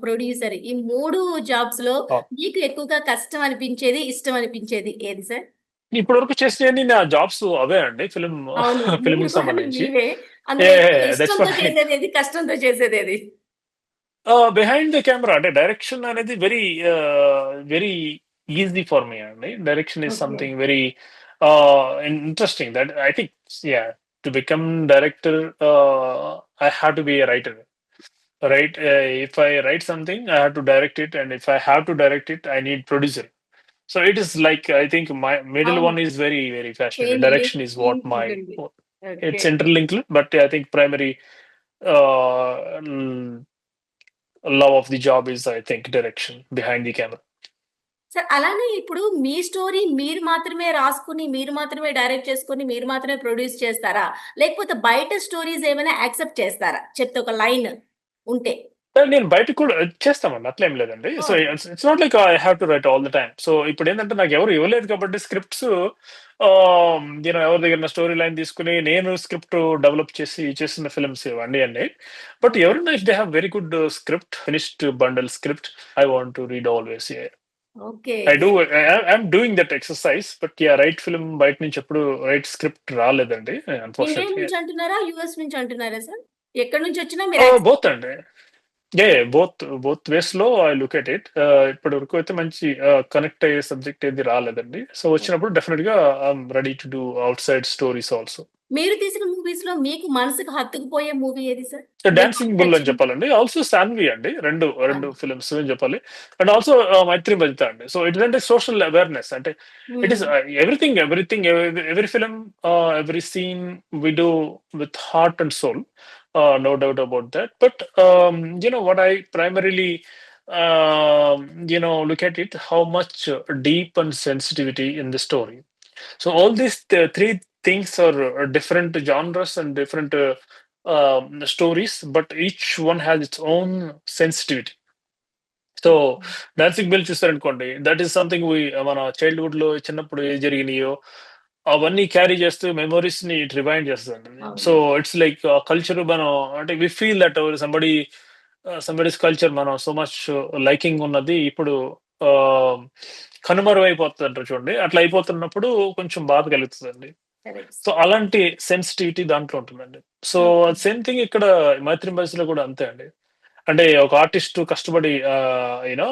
producer ఈ 3 జాబ్స్‌లో మీకు ఎక్కువగా కష్టం అనిపించేది, ఇష్టం అనిపించేది ఏది సార్? ఇప్పటి వరకు చేసినవన్నీ నా జాబ్స్ అవే అండి. ఫిల్మ్ అవును. ఫిల్మ్ 3 కి కూడా సంబంధించి. మీవే. అందులో ఎక్కువ దట్స్ ఇష్టంతో వై చేసేదేది? కష్టంతో చేసేదేది? బిహైండ్ ద కెమెరా అంటే డైరెక్షన్ అనేది వెరీ ఈజీ ఫర్ మీ అండి. Direction is okay. Something very interesting that I think. Yeah, to become director I have to be a writer. Right? If I write something, I have to direct it, and if I have to direct it, I need producer. So it is like I think my middle అవును. one is very very fascinating. Same ఇదే Direction is what link my ఉంటుంది. Okay. it's interlinked, but I think primary uh, love of the job is I think direction behind the camera. Sir అలానే ఇప్పుడు మీ story మీరు మాత్రమే రాసుకొని, మీరు మాత్రమే direct చేసుకొని, మీరు మాత్రమే ప్రొడ్యూస్ చేస్తారా? లేకపోతే బయట స్టోరీస్ ఏమైనా యాక్సెప్ట్ చేస్తారా? చెప్తే ఒక లైన్ ఉంటే? నేను బయటకి కూడా చేస్తామండి. అట్లేం లేదండి. So oh! It's not like I have to right all the time. So ఇప్పుడేంటంటే నాకు ఎవరు ఇవ్వలేదు కాబట్టి స్క్రిప్ట్స్ ఎవరి దగ్గర స్టోరీ లైన్ తీసుకొని నేను స్క్రిప్ట్ డెవలప్ చేసి చేసిన ఫిల్మ్స్ ఇవన్నీ అండి. But okay. ఎవరైనా if they have very good script, finished bundle script, I want to read always. Okay. I'm doing that exercise. But right film బయట నుంచి ఎప్పుడు రైట్ స్క్రిప్ట్ రాలేదండి ఇండియా అన్ఫార్చునేట్లీ. నుంచి అంటున్నారా? యూఎస్ నుంచి అంటున్నారా సార్? ఎక్కడి నుంచొచ్చినా మీరు యాక్సెప్ట్ బోత్ అండి. బోత్ వేస్ లో ఐ లుక్ ఎట్ ఇట్. ఇప్పటి వరకు అయితే మంచి కనెక్ట్ అయ్యే సబ్జెక్ట్ ఏది రాలేదండి. సో వచ్చినప్పుడు డెఫినెట్ గా I'm ready to do out side stories also. మీరు తీసిన మూవీస్‌లో మీకు మనసుకు హత్తుకుపోయే మూవీ ఏది సార్? మీకు బాగా డాన్సింగ్ బుల్ అని నచ్చింది? చెప్పాలండి. ఆల్సో సాన్వి అండి. రెండు ఫిల్మ్స్ అని చెప్పాలి. అండ్ ఆల్సో మైత్రి భజిత అండి. సో ఇట్ అంటే సోషల్ అవేర్నెస్ అంటే it is hmm. Everything every film, every scene we do with heart and soul. No doubt about that. But what I primarily look at it, how much deep and sensitivity in the story. So all these three things are different genres and different stories, but each one has its own sensitivity. So okay. Dancing bell చూసారనుకోండి, that is something మన childhood లో చిన్నప్పుడు ఏ జరిగినాయో అవన్నీ carry చేస్తూ memories ని rewind చేస్తదండి. సో అవును. ఇట్స్ లైక్ కల్చర్ మనం అంటే we feel that somebody's culture మనం సో మచ్ లైకింగ్ ఉన్నది ఇప్పుడు కనుమరుగైపోతుందంటారు చూడండి. అట్లా అయిపోతున్నప్పుడు కొంచెం బాధ కలుగుతదండి. Correct so sir. అలాంటి సెన్సిటివిటీ దాంట్లో ఉంటుందండి. So okay. సేమ్ థింగ్ ఇక్కడ 'మైత్రి బాయ్స్‌లో' కూడా అంతే అండి. అంటే ఒక ఆర్టిస్ట్ కష్టపడి యూనో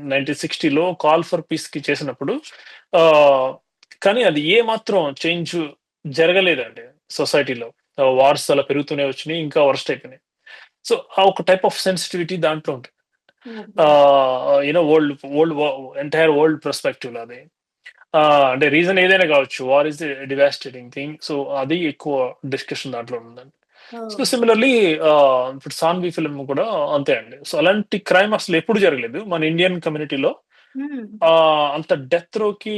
1960లో 'కాల్ ఫర్ పీస్‌కి' చేసినప్పుడు ఆహ్, కానీ అది ఏ మాత్రం చేంజ్ జరగలేదండి సొసైటీలో. వార్స్ అలా పెరుగుతూనే వచ్చినాయి. ఇంకా వరస్ట్ అయిపోయినాయి. సో ఆ ఒక టైప్ ఆఫ్ సెన్సిటివిటీ దాంట్లో ఉంటుంది. ఓకే. వరల్డ్ ఎంటైర్ వరల్డ్ పర్స్పెక్టివ్‌లో అది. అంటే రీజన్ ఏదైనా కావచ్చు. War is the devastating thing. So అది ఎక్కువ డిస్కషన్ దాంట్లో ఉందండి. సో ఓహ్! సిమిలర్‌లీ ఇప్పుడు 'సాన్వి' ఫిల్మ్ కూడా అంతే అండి. సో అలాంటి క్రైమ్ అసలు ఎప్పుడు జరగలేదు. మన ఇండియన్ కమ్యూనిటీలో హ్మ్. అంత డెత్ రోకి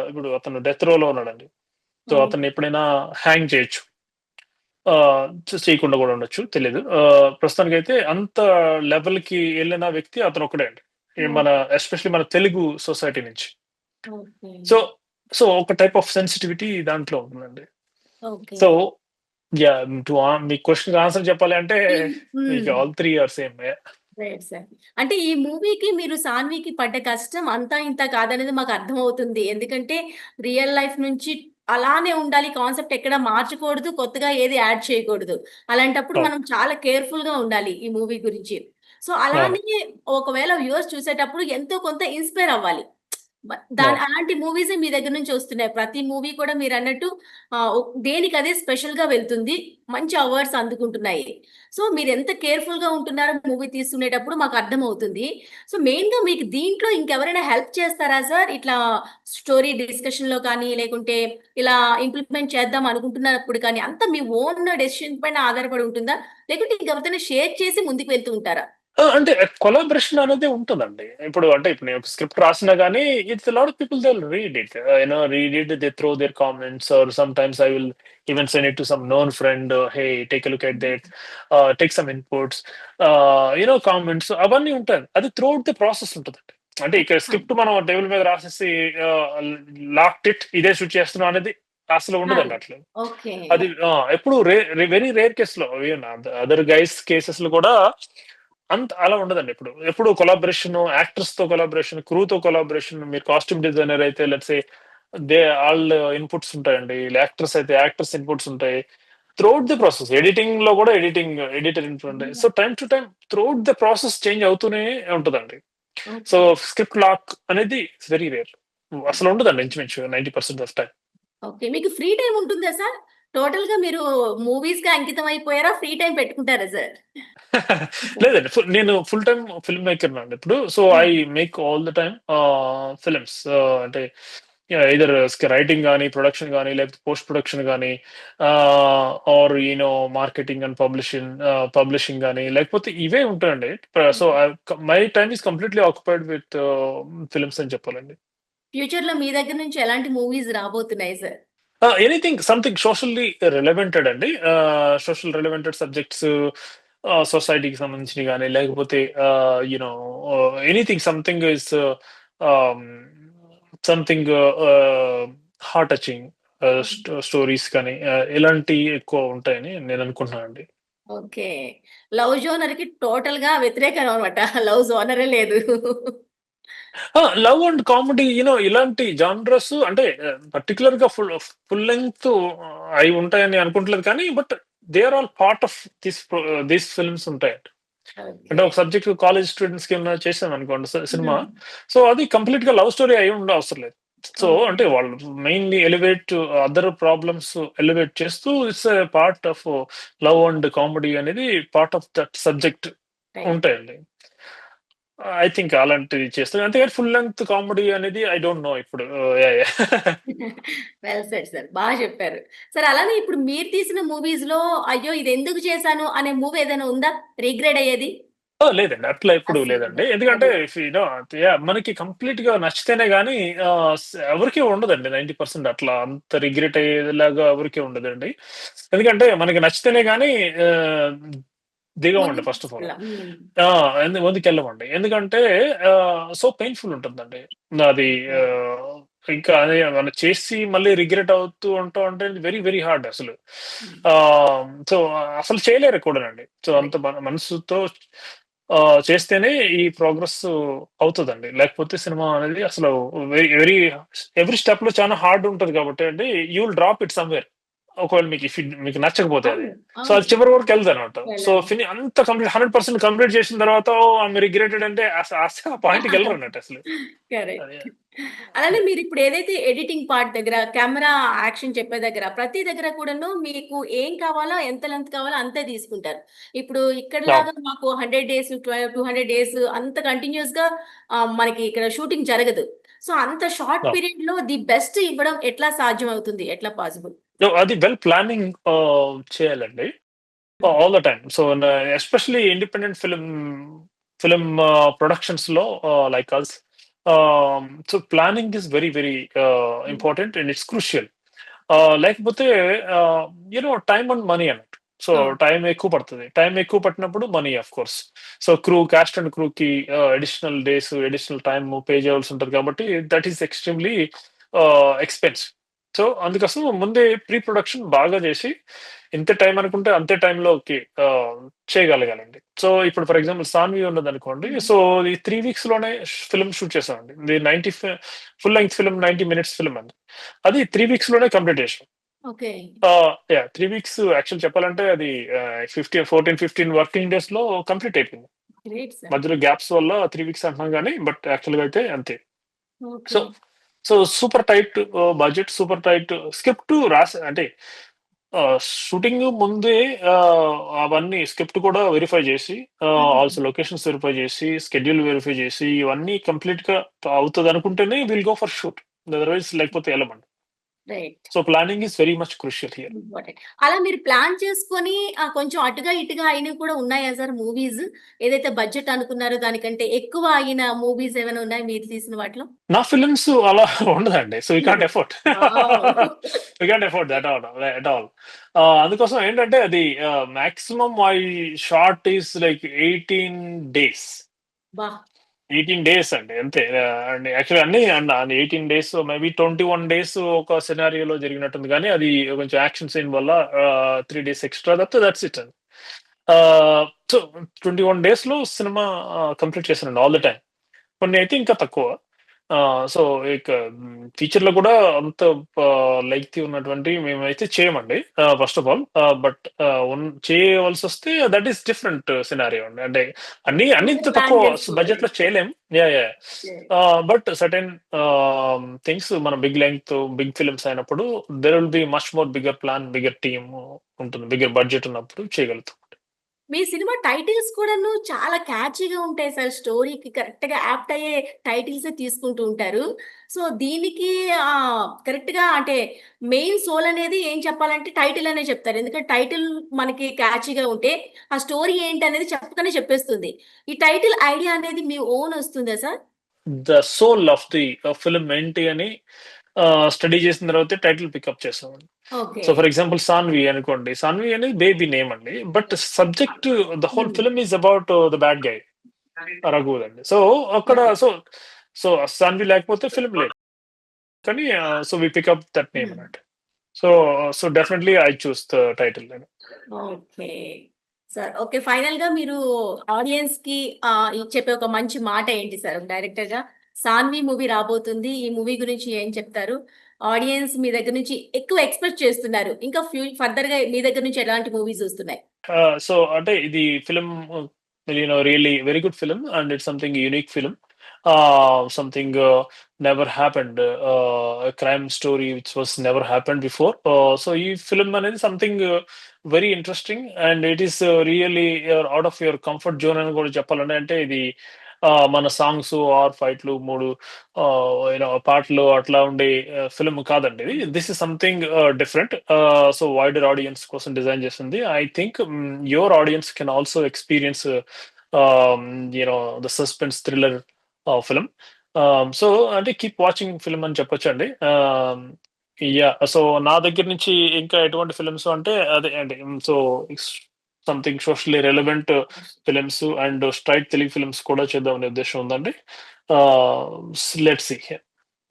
ఇప్పుడు అతను డెత్ రోలో ఉన్నాడండి. సో ఓహ్! అతన్ని ఎప్పుడైనా హ్యాంగ్ చేయొచ్చు. చేయకుండా కూడా ఉండొచ్చు తెలీదు. ప్రస్తుతానికైతే అంత లెవెల్‌కి ఎళ్ళిన వ్యక్తి అతనొక్కడే అండి. ఓహ్! మన ఎస్పెషల్లీ మన తెలుగు సొసైటీ నుంచి. ఓకే. సో, సో ఒక టైప్ ఆఫ్ సెన్సిటివిటీ దాంట్లో ఉంటుందండి. ఓకే. So yeah! మీ క్వెషన్‌కి ఆన్సర్ చెప్పాలి అంటే మీకు hmm. All 3 are same. Right sir. అంటే ఈ మూవీకి మీరు 'సాన్వికి' పడ్డ కష్టం అంతా ఇంతా కాదనేది మాకు అర్థమవుతుంది. ఎందుకంటే రియల్ లైఫ్ నుంచి అలానే ఉండాలి. కాన్సెప్ట్ ఎక్కడ మార్చకూడదు. కొత్తగా ఏది యాడ్ చేయకూడదు. అలాంటప్పుడు అవును. మనం చాలా కేర్‌ఫుల్‌గా ఉండాలి ఈ మూవీ గురించి. సో, అవును. అలానే ఒకవేళ వ్యూవర్స్ చూసేటప్పుడు ఎంతో కొంత ఇన్‌స్పైర్ అవ్వాలి. అవును. అలాంటి మూవీసే మీ దగ్గర నుంచి వస్తున్నాయి. ప్రతి మూవీ కూడా మీరన్నట్టు దేనికదే స్పెషల్‌గా వెళ్తుంది. మంచి అవార్డ్స్ అందుకుంటున్నాయి. సో, మీరెంత కేర్‌ఫుల్‌గా ఉంటున్నారో మూవీ తీసుకునేటప్పుడు మాకర్థమవుతుంది. సో, మెయిన్‌గా మీకు దీంట్లో ఇంకెవరైనా హెల్ప్ చేస్తారా సార్? ఇట్లా స్టోరీ డిస్కషన్‌లో కానీ, లేకుంటే ఇలా ఇంప్లిమెంట్ చేద్దాం అనుకుంటున్నప్పుడు కానీ, అంతా మీ ఓన్ డెసిషన్ పైన ఆధారపడి ఉంటుందా? లేకుంటే ఇంకెవరితోనా షేర్ చేసి ముందుకు వెళ్తూ ఉంటారా? అంటే కొలాబరేషన్ అనేది ఉంటదండి. ఇప్పుడు నేను ఒక స్క్రిప్ట్ రాసినా గాని it's lot of people they will read it. Read it they throw their comments or sometimes I will even send it to some known friend. Hey take a look at that. Take some inputs. Comments అవన్నీ ఉంటాయి. అది throughout the process ఉంటదండి. అంటే ఇక్కడ ఆ! Script మనం table మీద రాసేసి లాక్డ్ ఇట్ ఇదే షూట్ చేస్తున్నాం అనేది అసలు ఆ! ఉండదండి అట్లా. ఓకే. అది ఎప్పుడు వెరీ రేర్ కేస్‌లో ఈవెన్ అదర్ గైస్ కేసెస్‌లో కూడా అలా ఉండదండి ఎప్పుడు. ఎప్పుడు కొలాబరేషన్, యాక్టర్స్‌తో కొలాబరేషన్, క్రూతో కొలాబరేషన్, మీరు కాస్ట్యూమ్ డిజైనర్ అయితే లెట్స్ సే ఆల్ ఇన్‌పుట్స్ ఉంటాయండి. యాక్టర్స్ అయితే యాక్టర్స్ ఇన్‌పుట్స్ ఉంటాయి. త్రూఅవుట్ ది ప్రాసెస్ ఎడిటింగ్‌లో కూడా ఎడిటర్ ఇన్‌పుట్ ఉంటాయి. So time to time throughout the process change అవుతూనే ఉంటదండి. So okay. స్క్రిప్ట్ లాక్ అనేది వెరీ రేర్. అసలు ఉండదండి ఇంచుమించు 90% ఆఫ్ టైమ్. ఓకే. మీకు ఫ్రీ టైమ్ ఉంటుందా సార్? టోటల్‌గా మీరు మూవీస్‌కి అంకితం అయిపోయారా? ఫ్రీ టైమ్ పెట్టుకుంటారా సార్? లేదండి. నేను ఫుల్ టైమ్ ఫిల్మ్ మేకర్‌నండి ఇప్పుడు. So, I hmm. Make all the time films. అంటే ఎయిదర్ రైటింగ్ గాని, ప్రొడక్షన్ గాని, లేకపోతే పోస్ట్ ప్రొడక్షన్ గాని ఆర్ మార్కెటింగ్ అండ్ పబ్లిషింగ్ గాని, లేకపోతే ఇవే ఉంటాయండి. So, hmm. My time is completely occupied with films అని చెప్పాలండి. ఫ్యూచర్‌లో మీ దగ్గర నుంచి ఎలాంటి మూవీస్ రాబోతున్నాయి sir? Anything something socially relevanted అండి. సోషల్ రిలవెంటెడ్ సబ్జెక్ట్స్ సొసైటీకి సంబంధించినవి గాని, లేకపోతే ఎనీథింగ్ సంథింగ్ ఇస్ ఆహ్, సంథింగ్ హార్ట్ టచింగ్ స్టోరీస్ కానీ ఇలాంటియి ఎక్కువ ఉంటాయని నేను అనుకుంటున్నానండి. ఓకే. లవ్ జోనర్‌కి టోటల్‌గా వ్యతిరేకం అన్నమాట. లవ్ జోనరే లేదు. లవ్ అండ్ కామెడీ ఇలాంటి జానరస్ అంటే పర్టిక్యులర్‌గా ఫుల్ లెంగ్త్ అయి ఉంటాయని అనుకుంటలేదు కానీ they are all part of this films ఉంటాయండి. అంటే ఓకే. ఒక సబ్జెక్ట్ కాలేజ్ స్టూడెంట్స్‌కి ఏమన్నా చేసామనుకోండి సినిమా. హ్మ్. సో, అది కంప్లీట్‌గా లవ్ స్టోరీ అయి ఉండవసరం లేదు. So, okay. అంటే వాళ్ళు మెయిన్‌లీ అదర్ ప్రాబ్లమ్స్ ఎలివేట్ చేస్తూ it's a part of love and comedy అనేది part of that subject right. ఉంటాయండి. ఐ థింక్ అలాంటివి చేస్తారు. అంతేగాని ఫుల్ లెంగ్త్ కామెడీ అనేది ఐ డోంట్ నో ఇప్పుడు. Yeah! Yeah! Well said sir. చెప్పారు. సార్ అలానే ఇప్పుడు మీరు తీసిన మూవీస్‌లో అయ్యో! ఇదెందుకు చేశాను అనే మూవీ ఏదైనా ఉందా? రిగ్రెట్ అయ్యేది? లేదండి. అట్లా ఎప్పుడు లేదండి. అస్సలుండదు. ఎందుకంటే అది. ఇఫ్ మనకి కంప్లీట్‌గా నచ్చితేనే గాని ఎవరికీ ఉండదండి 90% అట్లా అంత రిగ్రెట్ అయ్యేలాగా ఎవరికీ ఉండదండి. ఎందుకంటే మనకి నచ్చితేనే గాని ఆహ్, దిగమండి ముందుకు ఫస్ట్ ఆఫ్ ఆల్. తీసుకెళ్ళాం. హ్మ్. ఆ! ముందుకెళ్ళమండి. ఎందుకంటే సో పెయిన్‌ఫుల్ ఉంటుందండి. అది ఓకే. ఆహ్, ఇంకా అదే మనం చేసి మళ్ళీ రిగ్రెట్ అవుతూ ఉంటాం అంటే వెరీ వెరీ హార్డ్ అసలు. హ్మ్. సో అసలు చేయలేరు కూడానండి. సో అంత కరెక్ట్. మనసుతో చేస్తేనే ఈ ప్రోగ్రెస్ అవుతదండి. లేకపోతే సినిమా అనేది అసలు వెరీ వెరీ ఎవ్రీ స్టెప్‌లో చాలా హార్డ్ ఉంటది కాబట్టి అండి, you will drop it somewhere. ఒకవేళ మీకు నచ్చకపోతే అది. అవును. సో, అది అవును. చివరి వరకు ఎళ్తదనమాట. సో, వెళ్ళదు. అంత కంప్లీట్ 100% కంప్లీట్ చేసిన తర్వాత ఓహ్! ఐయామ్ రిగ్రెటెడ్ అంటే ఆ పాయింట్‌కెళ్ళరన్నట్టు అసలు. అది. కరెక్ట్. అలానే మీరిప్పుడు ఏదైతే ఎడిటింగ్ పార్ట్ దగ్గర, కెమెరా యాక్షన్ చెప్పే దగ్గర, ప్రతి దగ్గర కూడాను మీకు ఏం కావాలో, ఎంత లెంత్ కావాలో అంతే తీసుకుంటారు. ఇప్పుడు అవును. ఇక్కడిలాగా మాకు 100 డేస్, 200 డేస్ అంత కంటిన్యూయస్‌గా మనకి ఇక్కడ షూటింగ్ జరగదు. సో, అంత షార్ట్ అవును. పీరియడ్‌లో ది బెస్ట్ ఇవ్వడం ఎట్లా సాధ్యమవుతుంది? ఎట్లా పాసిబుల్? సో, అది వెల్ ప్లానింగ్ చేయాలండి. Hmm. All the time. So, especially independent film ప్రొడక్షన్స్‌లో like us so, planning is very very hmm. Important and it's crucial. లేకపోతే టైమ్ అండ్ మనీ అన్నట్టు. సో, అవును. టైం ఎక్కువ పడతది. టైం ఎక్కువ పట్టినప్పుడు money of course. So, cast and క్రూకి additional days, additional time pay చేయాల్సి ఉంటది కాబట్టి that is extremely expensive. So, అందుకోసం ముందే ప్రీ ప్రొడక్షన్ బాగా చేసి, ఇంత టైం అనుకుంటే అంతే టైంలోకి చేయగలగాలండి. సో, ఇప్పుడు ఫర్ ఎగ్జాంపుల్ 'సాన్వి' ఉన్నదనుకోండి. హ్మ్. సో, ఈ 3 వీక్స్‌లోనే ఫిల్మ్ షూట్ చేసామండి. ఇది full length film 90 minutes film అండి. అది 3 వీక్స్‌లోనే కంప్లీట్ చేసాం. ఓకే. యాహ్! 3 వీక్స్ యాక్చువల్ చెప్పాలంటే అది 15 వర్కింగ్ డేస్‌లో కంప్లీట్ అయిపోయింది. Great sir. మధ్యలో గ్యాప్స్ వల్ల 3 వీక్స్ అంటున్నాం గానీ, బట్ యాక్చువల్‌గా అయితే అంతే. So, okay. Super tight budget, super tight script అంటే షూటింగ్ ముందే అవన్నీ స్క్రిప్ట్ కూడా వెరిఫై చేసి, హ్మ్. ఆల్సో లొకేషన్స్ వెరిఫై చేసి, షెడ్యూల్ వెరిఫై చేసి, ఇవన్నీ కంప్లీట్‌గా అవుతదనుకుంటేనే will go for shoot. Otherwise లేకపోతే ఎళ్ళమండి. Right. So, planning is very much crucial here. Important. అలా మీరు ప్లాన్ చేసుకొని కొంచెం అటుగా, ఇటుగా అయినవి కూడా ఉన్నాయా సార్ మూవీస్? ఏదైతే బడ్జెట్ అనుకున్నారో దానికంటే ఎక్కువ అయిన మూవీస్ ఏమైనా ఉన్నాయా మీరు తీసిన వాటిలో? నా ఫిల్మ్స్ అలా ఉండదండి. సో, వి కాంట్ ఉండదు. Afford. Wow! We can't afford that at all. అందుకోసం ఏంటంటే అది maximum I shot is like 18 days. అబ్బా! 18 డేస్ అండి అంతే. అండ్ యాక్చువల్లీ అన్నీ 18 డేస్ మేబీ 21 డేస్ ఒక సినారియోలో జరిగినట్టుంది గానీ, అది కొంచెం యాక్షన్ సీన్ వల్ల 3 డేస్ ఎక్స్‌ట్రా తప్పితే దట్స్ ఇట్ అండి. సో, 21 డేస్‌లో సినిమా కంప్లీట్ చేశానండి ఆల్ ద టైమ్. కొన్ని అయితే ఇంకా తక్కువ. సో, ఇక ఫీచర్‌లో కూడా అంత లెంగ్తీ ఉన్నటువంటివి మేమైతే చేయమండి. First of all. బట్ చేయవలసొస్తే దట్ ఈస్ డిఫరెంట్ సినారియో అండి. అంటే అన్నీ ముందే ఇంత ప్లాన్ తక్కువ చేసుకోవాలి. బడ్జెట్‌లో చేయలేం. Yeah! Yeah! Okay. But certain things మనం బిగ్ లెంగ్త్, బిగ్ ఫిల్మ్స్ అయినప్పుడు there will be much more bigger plan, bigger team ఉంటుంది. బిగ్గర్ బడ్జెట్ ఉన్నప్పుడు చేయగలుగుతాం. మీ సినిమా టైటిల్స్ కూడాను చాలా క్యాచీగా ఉంటాయి సార్. స్టోరీకి కరెక్ట్‌గా యాప్ట్ అయ్యే టైటిల్సే తీసుకుంటూ ఉంటారు. సో, దీనికి కరెక్ట్‌గా అంటే మెయిన్ సోల్ అనేది ఏం చెప్పాలంటే టైటిల్ అనే చెప్తారు. ఎందుకంటే టైటిల్ మనకి క్యాచీగా ఉంటే ఆ స్టోరీ ఏంటనేది చెప్పకనే చెప్పేస్తుంది. ఈ టైటిల్ ఐడియా అనేది మీ ఓన్ వస్తుందా sir? The soul of the film ఏంటి అని స్టడీ చేసిన తర్వాతే టైటిల్ పికప్ చేస్తామండి. Okay. So, for example 'Saanvi' అనుకోండి. 'సాన్వి' అనేది బేబీ నేమ్ అండి. But subject the whole hmm. Film is about the bad guy Raghu అండి. సో, అక్కడ ఓకే. సో 'సాన్వి' లేకపోతే ఫిల్మ్ లేదు. కానీ so, we pick up that name hmm. అన్నట్టు. So, definitely I choose the title నేను. ఓకే. Sir okay. ఫైనల్‌గా మీరు ఆడియన్స్‌కి చెప్పే ఒక మంచి మాట ఏంటి సార్? డైరెక్టర్‌గా 'సాన్వి' మూవీ రాబోతుంది. ఈ మూవీ గురించి ఏం చెప్తారు? ఆడియన్స్ మీ దగ్గర నుంచి ఎక్కువ ఎక్స్‌పెక్ట్ చేస్తున్నారు. ఇంకా ఫర్దర్‌గా మీ దగ్గర నుంచి ఎలాంటి మూవీస్ వస్తున్నాయి? సో, అంటే ఇది film really very good film and it's something unique film. Something never happened crime story which was never happened before. So, ఈ ఫిల్మ్ అనేది something very interesting and it is really out of your comfort zone అని కూడా చెప్పాలండి. అంటే ఇది మన songs are ఫైట్‌లు 3 పాటలు అట్లా ఉండే ఫిల్మ్ కాదండి ఇది. This is something different. So, wider audience కోసం డిజైన్ చేసింది. I think your audience can also experience ah, the suspense thriller film. So, అంటే కీప్ వాచింగ్ ఫిల్మ్ అని చెప్పొచ్చండి. యాహ్! సో, నా దగ్గర నుంచి ఇంకా ఎటువంటి ఫిల్మ్స్ అంటే అదే అండి. So, something socially relevant films and straight Telugu films కూడా చేద్దామనే ఉద్దేశ్యం ఉందండి. Let's see.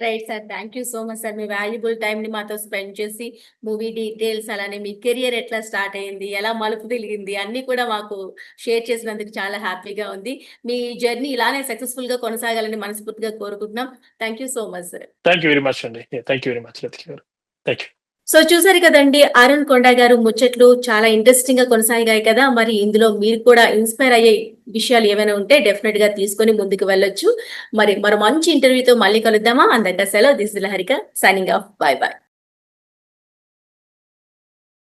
Right sir. Thank you so much sir. మీ వాల్యుబుల్ టైమ్‌ని మాతో స్పెండ్ చేసి, మూవీ డీటెయిల్స్ అలానే మీ కెరియర్ ఎట్లా స్టార్ట్ అయింది, ఎలా మలుపు తిరిగింది అన్నీ కూడా మాకు షేర్ చేసినందుకు చాలా హ్యాపీగా ఉంది. మీ జర్నీ ఇలానే సక్సెస్‌ఫుల్‌గా కొనసాగాలని మనస్ఫూర్తిగా కోరుకుంటున్నాం. Thank you so much sir. Thank you very much అండి. Thank you very much Latika garu. Thank you. So చూసారు కదండీ! అరుణ్ కొండ గారు ముచ్చట్లు చాలా ఇంట్రెస్టింగ్‌గా కొనసాగాయి కదా! మరి ఇందులో మీరు కూడా ఇన్‌స్పైర్ అయ్యే విషయాలు ఏమైనా ఉంటే డెఫినిట్‌గా తీసుకొని ముందుకు వెళ్ళొచ్చు. మరి మరో మంచి ఇంటర్వ్యూతో మళ్ళీ కలుద్దామా? అందరికీ సెలవు. This is Laharika signing off. By by.